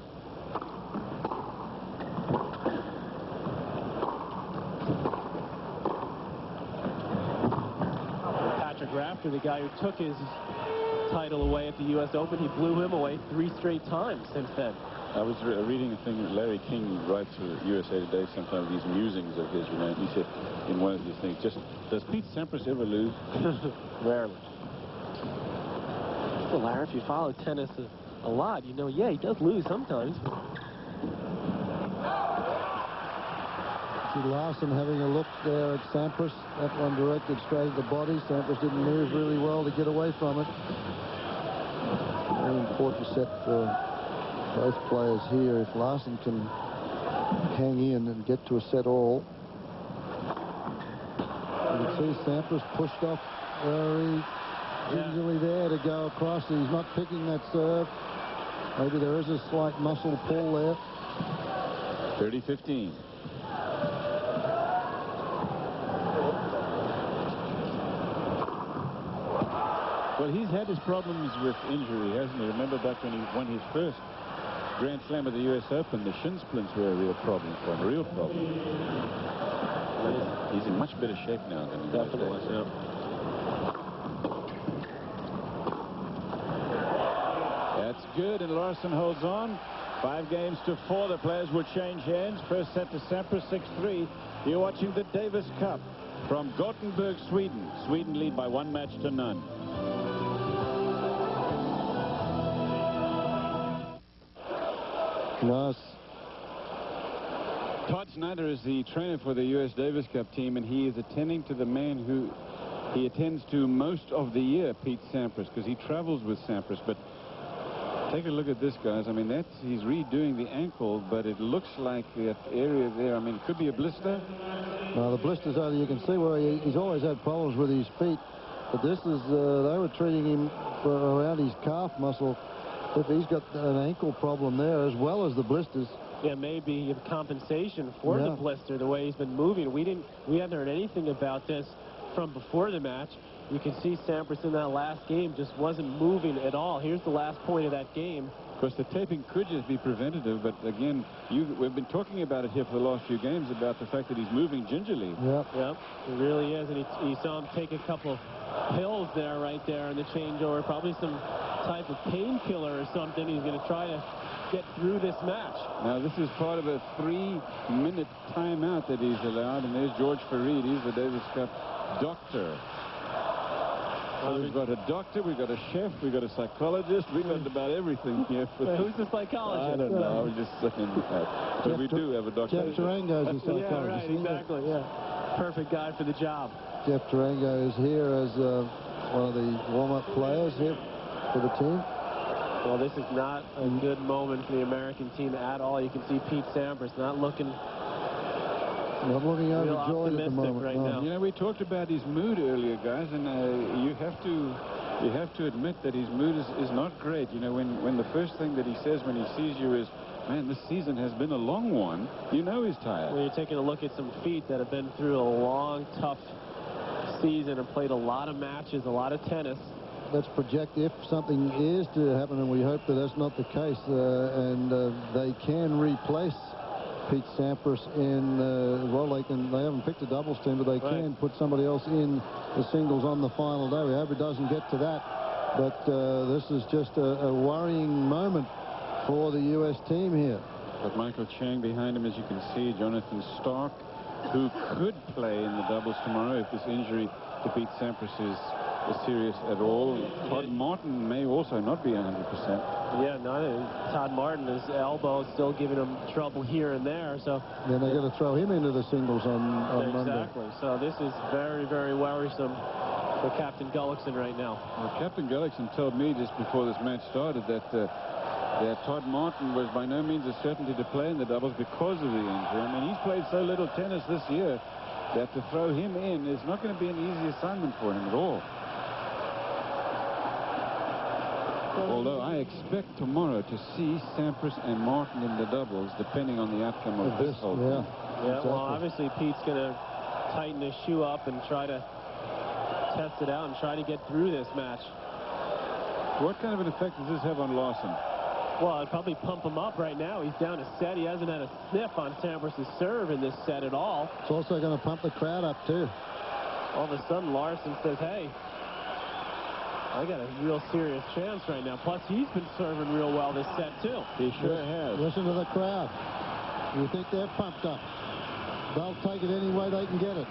Patrick Rafter, the guy who took his title away at the U.S. Open, he blew him away 3 straight times since then. I was reading a thing that Larry King writes for USA Today sometimes, these musings of his, you know. He said in one of these things, just, does Pete Sampras ever lose? Rarely. Well, Larry, if you follow tennis a lot, you know, yeah, he does lose sometimes. See Larsson having a look there at Sampras. That one directed straight at the body. Sampras didn't move really well to get away from it. Very important set for both players here. If Larsson can hang in and get to a set all. You can see Sampras pushed off very gingerly there to go across. He's not picking that serve. Maybe there is a slight muscle pull there. 30-15. Well, he's had his problems with injury, hasn't he? Remember back when he won his first Grand Slam of the U.S. Open, the shin splints were a real problem for him, a real problem. He's in much better shape now than he was. Yeah. That's good, and Larsson holds on. 5 games to 4. The players will change hands. First set to Sampras 6-3. You're watching the Davis Cup from Gothenburg, Sweden. Sweden lead by 1 match to none. Nice. Todd Snyder is the trainer for the U.S. Davis Cup team, and he is attending to the man who he attends to most of the year, Pete Sampras, because he travels with Sampras. But take a look at this, guys. I mean, he's redoing the ankle, but it looks like that area there, I mean, it could be a blister. Now, the blisters are, you can see where he's always had problems with his feet. But this is, they were treating him for around his calf muscle. If he's got an ankle problem there as well as the blisters. Yeah, maybe compensation for the blister, the way he's been moving. We hadn't heard anything about this from before the match. You can see Sampras in that last game just wasn't moving at all. Here's the last point of that game. Of course, the taping could just be preventative, but again, we've been talking about it here for the last few games about the fact that he's moving gingerly. Yep, it really is, and you saw him take a couple pills there, right there in the changeover, probably some type of painkiller or something. He's going to try to get through this match. Now, this is part of a 3-minute timeout that he's allowed, and there's George Fareed. He's the Davis Cup doctor. So we've got a doctor, we've got a chef, we've got a psychologist, we've got about everything here. Who's the psychologist? I don't know. I was just saying that. But we do have a doctor. Jeff Tarango's the psychologist. Yeah, right, exactly, yeah. Perfect guy for the job. Jeff Tarango is here as one of the warm-up players here for the team. Well, this is not a good moment for the American team at all. You can see Pete Sampras not looking overjoyed at the moment right no. now. You know, we talked about his mood earlier, guys, and you have to admit that his mood is not great. You know, when the first thing that he says when he sees you is, man, this season has been a long one, you know he's tired. When you're taking a look at some feet that have been through a long, tough season and played a lot of matches, a lot of tennis. Let's project if something is to happen, and we hope that that's not the case, and they can replace Pete Sampras in, well, they haven't picked a doubles team, but they can put somebody else in the singles on the final day. We hope it doesn't get to that, but this is just a worrying moment for the U.S. team here. Got Michael Chang behind him, as you can see. Jonathan Stark, who could play in the doubles tomorrow if this injury to Pete Sampras is serious at all. Todd Martin may also not be 100%. Yeah, Todd Martin, his elbow is still giving him trouble here and there. So then they're going to throw him into the singles on Monday. Exactly. So this is very, very worrisome for Captain Gullickson right now. Well, Captain Gullickson told me just before this match started that Todd Martin was by no means a certainty to play in the doubles because of the injury. I mean, he's played so little tennis this year that to throw him in is not going to be an easy assignment for him at all. Although I expect tomorrow to see Sampras and Martin in the doubles, depending on the outcome of this whole thing. Yeah, well, obviously Pete's going to tighten his shoe up and try to test it out and try to get through this match. What kind of an effect does this have on Larsson? Well, it'd probably pump him up right now. He's down a set. He hasn't had a sniff on Sampras' serve in this set at all. It's also going to pump the crowd up, too. All of a sudden, Larsson says, hey, I got a real serious chance right now. Plus, he's been serving real well this set, too. He sure has. Listen to the crowd. You think they're pumped up. They'll take it any way they can get it.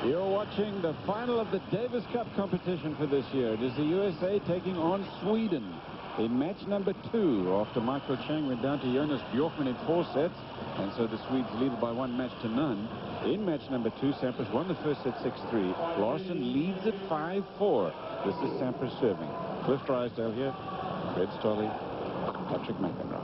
You're watching the final of the Davis Cup competition for this year. It is the USA taking on Sweden in match number 2 after Michael Chang went down to Jonas Bjorkman in 4 sets, and so the Swedes lead by 1 match to none. In match number 2, Sampras won the first set 6-3. Larsson leads at 5-4. This is Sampras serving. Cliff Drysdale here, Red Stolley, Patrick McEnroe.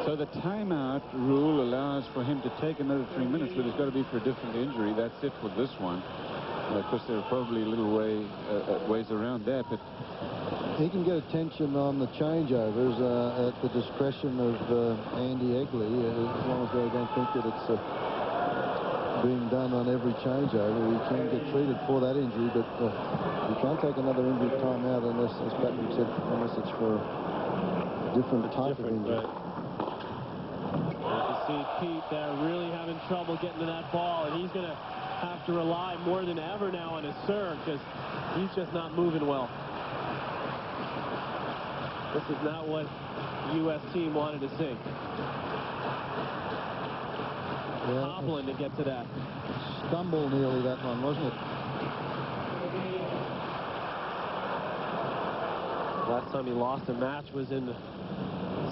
So the timeout rule allows for him to take another 3 minutes, but it's got to be for a different injury. That's it for this one. Of course, there are probably a little ways around that, but he can get attention on the changeovers at the discretion of Andy Egley, as long as they don't think that it's being done on every changeover. He can get treated for that injury, but you can't take another injury timeout unless, as Patrick said, unless it's for a different type of injury. Right. You can see Pete there really having trouble getting to that ball, and he's going to have to rely more than ever now on his serve because he's just not moving well. This is not what the U.S. team wanted to see. Yeah, hobbling to get to that. Stumble nearly, that one, wasn't it? Last time he lost a match was in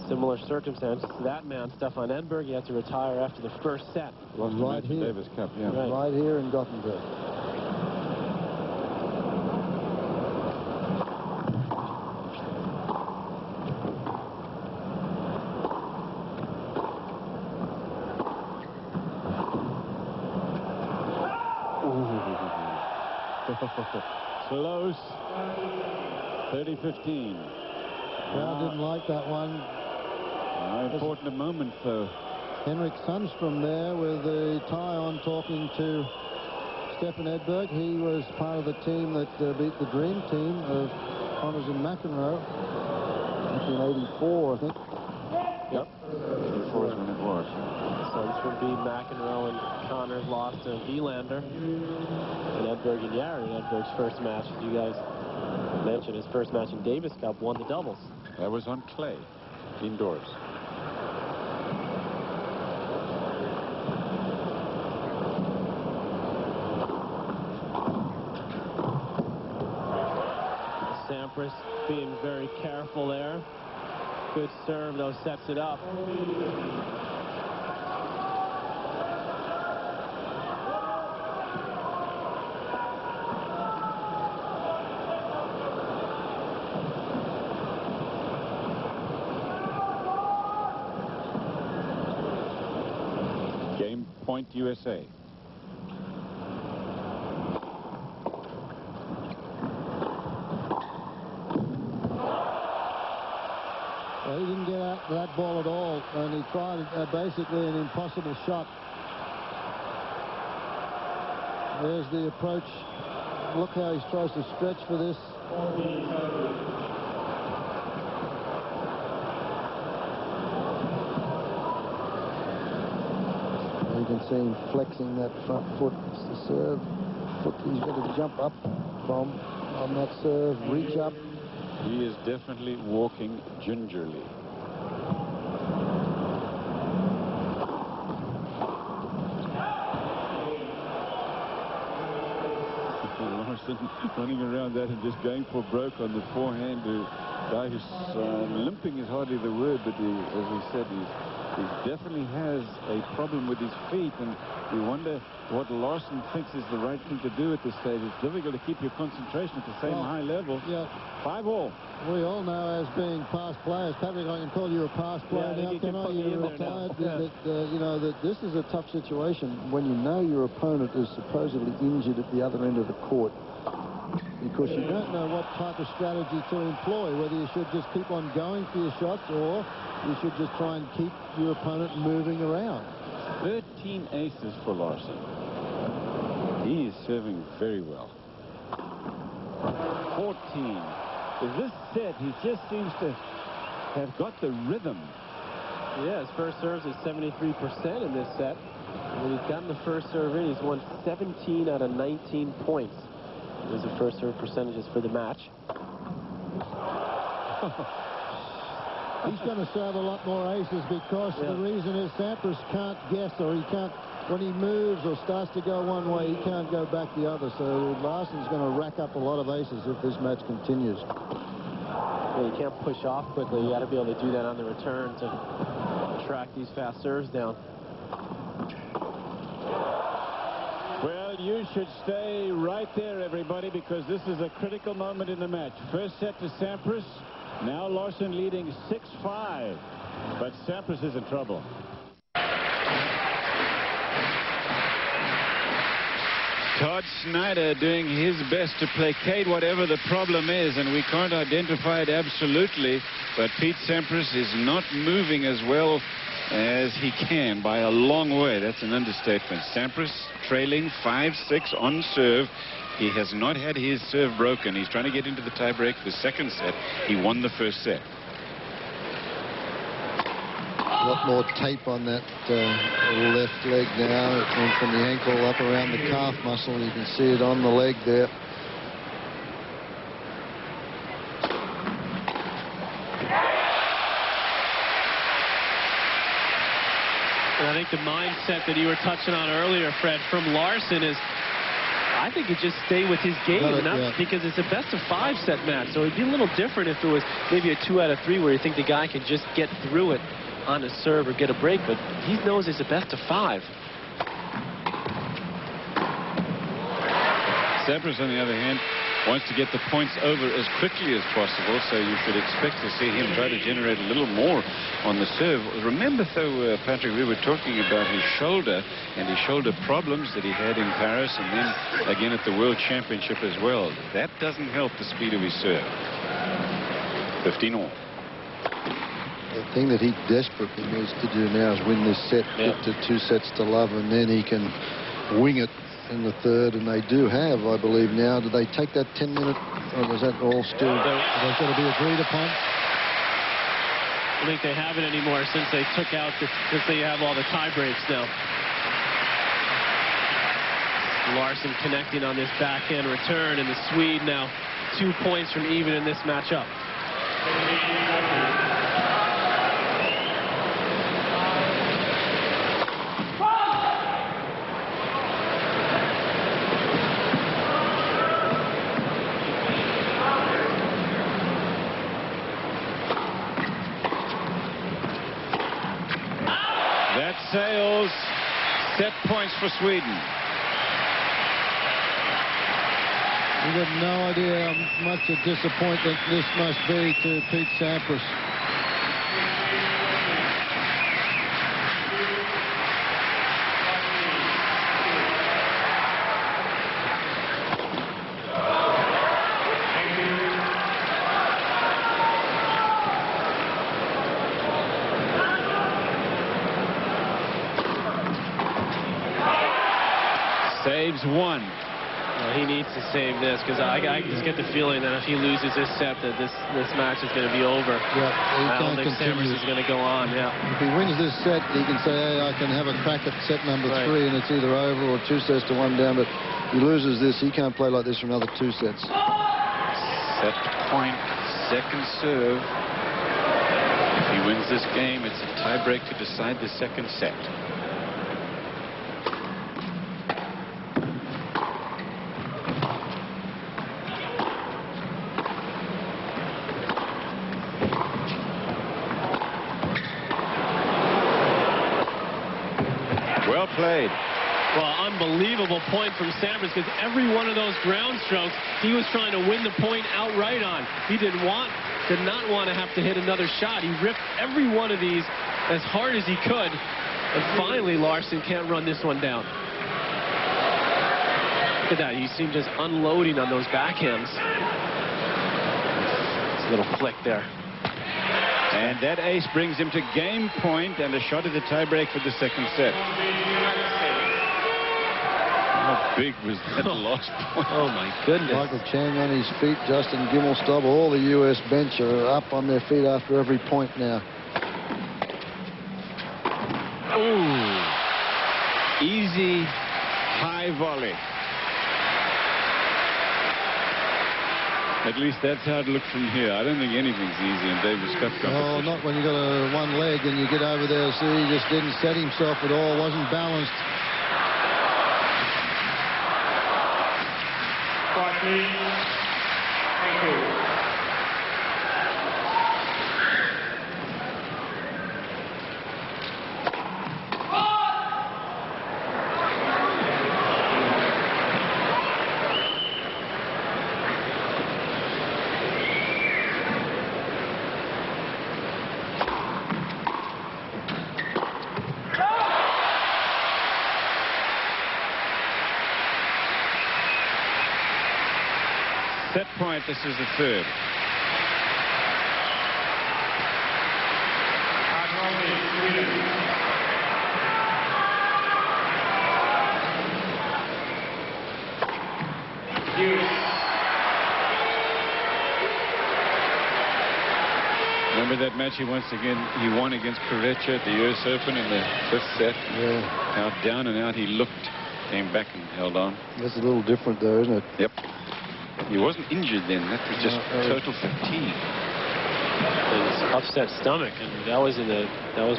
similar circumstances to that man, Stefan Edberg. He had to retire after the first set. Lost right the here. Davis Cup, yeah. Right here in Gothenburg. Close. 30-15. Crowd didn't like that one. Important a moment, though. Henrik Sundstrom there with the tie on talking to Stefan Edberg. He was part of the team that beat the dream team of Connors and McEnroe back in '84, I think. Yep. 84 is when it was. Sundstrom beat McEnroe and Connors lost to Wielander. And Edberg and Yared. Edberg's first match, as you guys mentioned, his first match in Davis Cup, won the doubles. That was on clay, indoors. Sampras being very careful there. Good serve, though, sets it up. Game point USA. Well, he didn't get out that ball at all, and he tried basically an impossible shot. There's the approach. Look how he tries to stretch for this. You can see him flexing that front foot. It's the serve foot he's got to jump up from on that serve, reach up. He is definitely walking gingerly. Larsson running around that and just going for broke on the forehand. The guy who's limping is hardly the word, but as we said, he definitely has a problem with his feet, and we wonder what Larsson thinks is the right thing to do at this stage. It's difficult to keep your concentration at the same high level. Yeah. 5-all. We all know, as being past players, Patrick, I can call you a past player now, can I? You're retired. You know that this is a tough situation when you know your opponent is supposedly injured at the other end of the court, because you don't know what type of strategy to employ, whether you should just keep on going for your shots or you should just try and keep your opponent moving around. 13 aces for Larsson. He is serving very well. 14. This set, he just seems to have got the rhythm. Yeah, his first serves is 73% in this set. When he's gotten the first serve in, he's won 17 out of 19 points. Those are first serve percentages for the match. He's going to serve a lot more aces because the reason is Sampras can't guess, or he can't, when he moves or starts to go one way, he can't go back the other. So Larsson's going to rack up a lot of aces if this match continues. Yeah, you can't push off quickly. You got to be able to do that on the return to track these fast serves down. Well, you should stay right there, everybody, because this is a critical moment in the match. First set to Sampras. Now Larsson leading 6-5. But Sampras is in trouble. Todd Snyder doing his best to placate whatever the problem is, and we can't identify it absolutely, but Pete Sampras is not moving as well as he can by a long way. That's an understatement. Sampras trailing 5-6 on serve. He has not had his serve broken. He's trying to get into the tiebreak for the second set. He won the first set. A lot more tape on that left leg now. It went from the ankle up around the calf muscle. You can see it on the leg there. And I think the mindset that you were touching on earlier, Fred, from Larsson is, I think it just stay with his game, because it's a best-of-5 set match. So it'd be a little different if it was maybe a 2 out of 3 where you think the guy could just get through it on a serve or get a break, but he knows it's a best-of-5. Sampras, on the other hand, wants to get the points over as quickly as possible, so you should expect to see him try to generate a little more on the serve. Remember, though, Patrick, we were talking about his shoulder and his shoulder problems that he had in Paris and then again at the World Championship as well. That doesn't help the speed of his serve. 15-all. The thing that he desperately needs to do now is win this set, get to 2-0, and then he can wing it in the third, and they do have, I believe now. Did they take that 10-minute, or was that all still? They've got to be agreed upon. don't think they have it anymore since they took out since they have all the tie breaks now. Larsson connecting on this backhand return, and the Swede now 2 points from even in this matchup. That sails set points for Sweden. You've got no idea how much a disappointment this must be to Pete Sampras. Saves one. Well, he needs to save this, because I just get the feeling that if he loses this set, that this match is going to be over. Yeah, I don't think Sampras is going to go on. Yeah. If he wins this set, he can say, hey, I can have a crack at set number 3, and it's either over or 2 sets to 1 down. But if he loses this, he can't play like this for another 2 sets. Set point, second serve. If he wins this game, it's a tiebreak to decide the second set. Well played. Well, unbelievable point from Sampras, because every one of those ground strokes, he was trying to win the point outright on. He did not want to have to hit another shot. He ripped every one of these as hard as he could. And finally, Larsson can't run this one down. Look at that. You see him just unloading on those backhands. It's a little flick there. And that ace brings him to game point and a shot at the tiebreak for the second set. How big was that lost point? Oh, my goodness. Michael Chang on his feet, Justin Gimmelstob, all the U.S. bench are up on their feet after every point now. Ooh. Easy, high volley. At least that's how it looked from here. I don't think anything's easy in Davis Cup competition. Oh, not when you got a one leg and you get over there. See, he just didn't set himself at all. Wasn't balanced. Thank you. Set point, this is the third. Remember that match he won against Correcha at the US Open in the 5th set? Yeah. Out, down and out, he looked, came back and held on. That's a little different though, isn't it? Yep. He wasn't injured then. That was just total fatigue. His upset stomach, and that was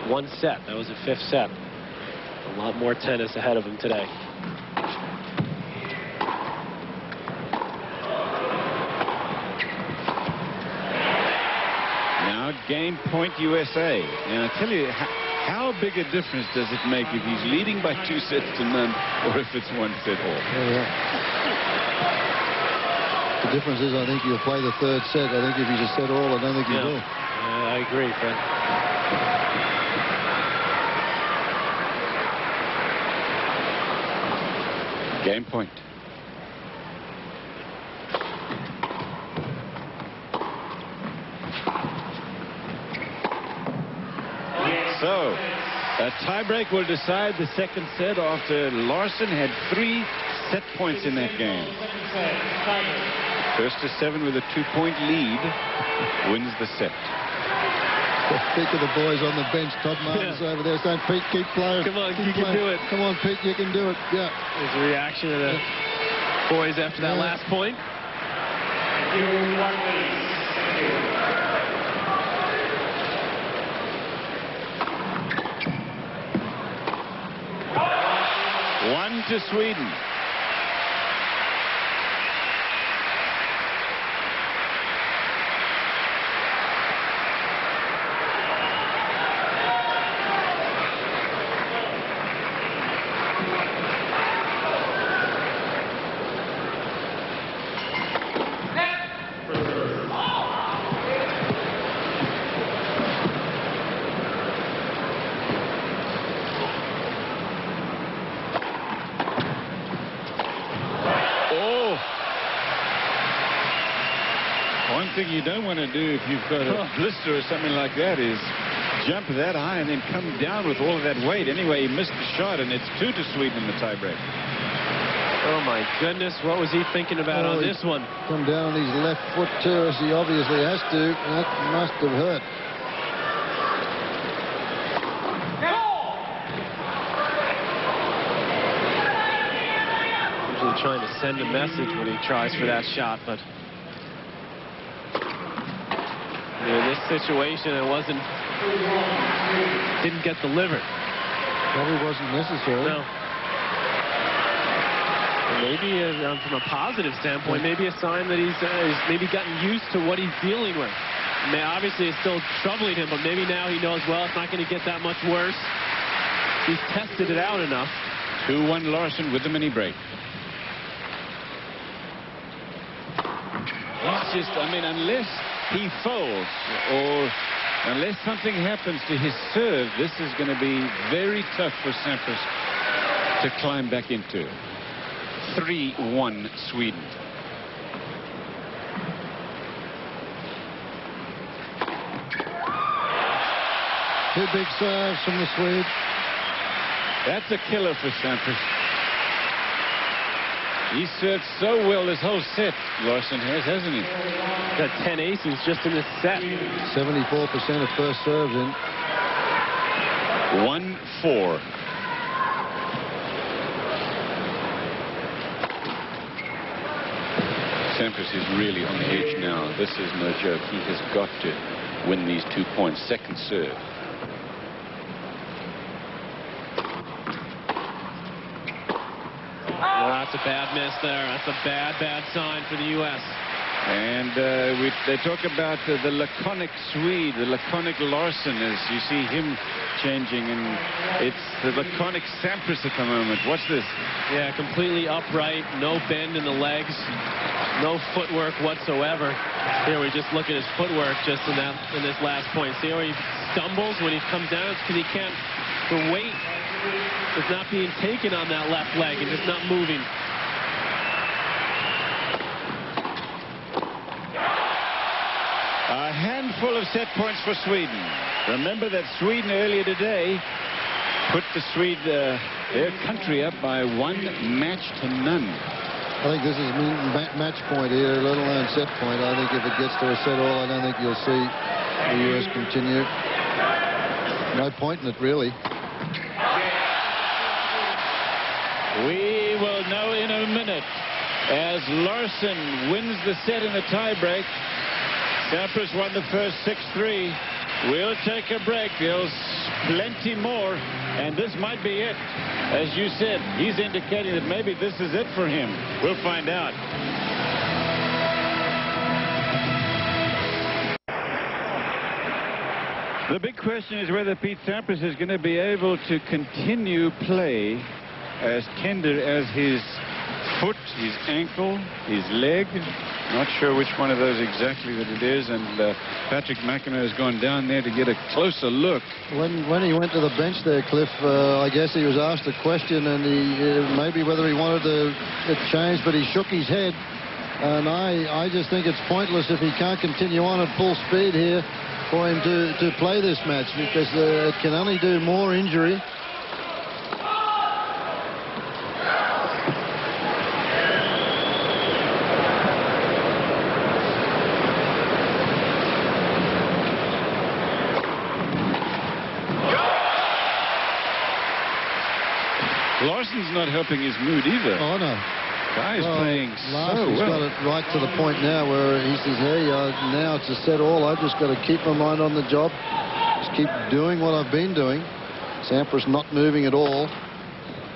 one set. That was the 5th set. A lot more tennis ahead of him today. Now game point USA. And I tell you, how big a difference does it make if he's leading by 2 sets to none or if it's 1 set all? Yeah. The difference is, I think he'll play the 3rd set. I think if he's a set all, I don't think he will. I agree, Fred. Game point. So, a tiebreak will decide the second set after Larsson had 3 set points in that game. First to 7 with a 2-point lead wins the set. Think of the boys on the bench. Todd Martin's over there saying, Pete, keep playing. Come on, keep you can do it. Come on, Pete, you can do it. Yeah. There's a reaction of the boys after that last point. One to Sweden. One thing you don't want to do if you've got a blister or something like that is jump that high and then come down with all of that weight. Anyway, he missed the shot, and it's 2 to Sweden in the tiebreak. Oh, my goodness. What was he thinking about on this one? Come down on his left foot, too, as he obviously has to. That must have hurt. Usually trying to send a message when he tries for that shot, but in this situation, it didn't get delivered. Probably wasn't necessary. No. Maybe from a positive standpoint, maybe a sign that he's maybe gotten used to what he's dealing with. I mean, obviously, it's still troubling him, but maybe now he knows, well, it's not going to get that much worse. He's tested it out enough. 2-1 Larsson with the mini break. He's just, I mean, unless he folds or unless something happens to his serve, this is going to be very tough for Sampras to climb back into. 3-1 Sweden. Two big serves from the Swede. That's a killer for Sampras. He served so well this whole set, Larsson has, hasn't he? Got 10 aces just in this set. 74% of first serves in. 1-4. Sampras is really on the edge now. This is no joke. He has got to win these 2 points. Second serve. That's a bad miss there. That's a bad sign for the U.S. And they talk about the laconic Swede, the laconic Larsson, as you see him changing, and it's the laconic Sampras at the moment. Watch this. Yeah, completely upright, no bend in the legs, no footwork whatsoever. Here we just look at his footwork just in this last point. See how he stumbles when he comes down? It's because he can't. The weight is not being taken on that left leg and just not moving. A handful of set points for Sweden. Remember that Sweden earlier today put their country up by 1 match to none. I think this is match point here, let alone set point. I think if it gets to a set all, I don't think you'll see the U.S. continue. No point in it, really. We will know in a minute as Larsson wins the set in the tiebreak. Sampras won the first 6-3. We'll take a break. There's plenty more, and this might be it. As you said, he's indicating that maybe this is it for him. We'll find out. The big question is whether Pete Sampras is going to be able to continue play as tender as his foot, his ankle, his leg. Not sure which one of those exactly that it is, and Patrick McEnroe has gone down there to get a closer look. When he went to the bench there, Cliff, I guess he was asked a question, and he maybe whether he wanted it changed, but he shook his head. And I just think it's pointless if he can't continue on at full speed here for him to play this match, because it can only do more injury. Larsson's not helping his mood either. Oh, no. Guy's playing so Larsson's well. got it right to the point now where he says, hey, now it's a set all. I've just got to keep my mind on the job. Just keep doing what I've been doing. Sampras not moving at all.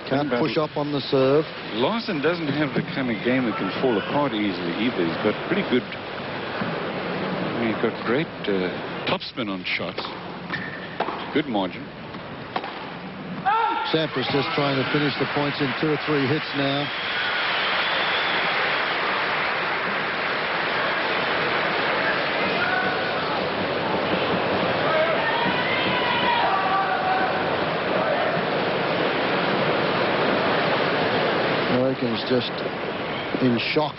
Can't push up on the serve. Larsson doesn't have the kind of game that can fall apart easily either. He's got pretty good... He's got great topspin on shots. Good margin. Sampras just trying to finish the points in 2 or 3 hits now. Americans just in shock.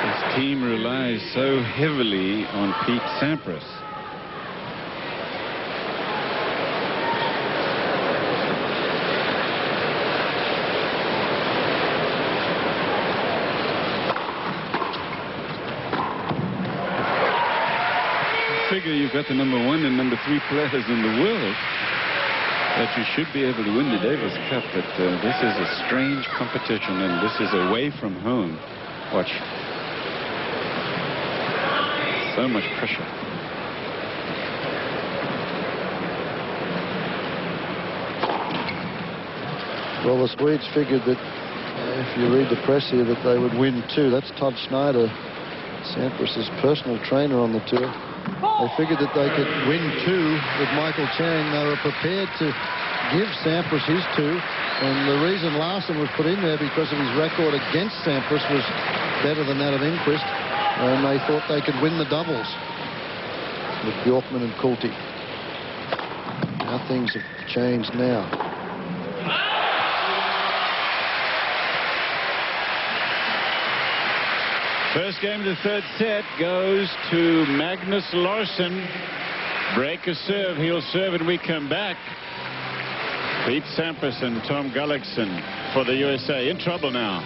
His team relies so heavily on Pete Sampras. Figure you've got the number 1 and number 3 players in the world that you should be able to win the Davis Cup, but this is a strange competition, and this is away from home. Watch. So much pressure. Well, the Swedes figured that if you read the press here that they would win 2. That's Todd Schneider, Sampras' personal trainer on the tour. They figured that they could win 2 with Michael Chang. They were prepared to give Sampras his 2. And the reason Larsson was put in there because of his record against Sampras was better than that of Enquist. And they thought they could win the doubles with Bjorkman and Kulti. Now things have changed now. First game of the 3rd set goes to Magnus Larsson. Break a serve. He'll serve and we come back. Pete Sampras and Tom Gullickson for the USA. In trouble now.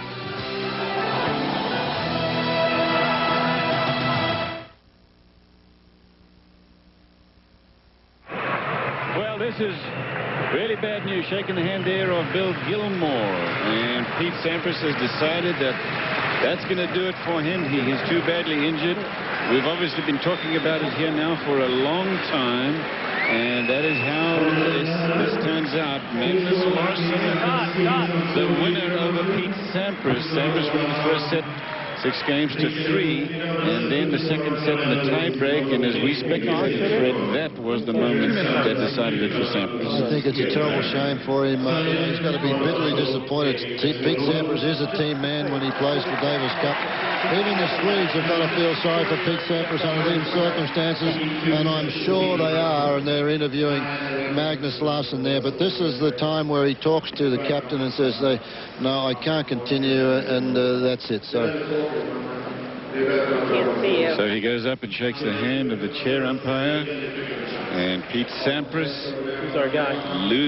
Well, this is really bad news. Shaking the hand there of Bill Gilmore. And Pete Sampras has decided that that's going to do it for him. He is too badly injured. We've obviously been talking about it here now for a long time. And that is how this turns out. Magnus Larsson, the winner over Pete Sampras. Sampras won the first set 6 games to 3, and then the second set in the tie break. And as we speculated, Fred, that was the moment that decided it for Sampras. I think it's a terrible shame for him. He's got to be bitterly disappointed. Pete Sampras is a team man when he plays for Davis Cup. Even the Swedes have got to feel sorry for Pete Sampras under these circumstances, and I'm sure they are, and they're interviewing Magnus Larsson there. But this is the time where he talks to the captain and says, no, I can't continue, and that's it. So he goes up and shakes the hand of the chair umpire, and Pete Sampras, who's our guy? loses.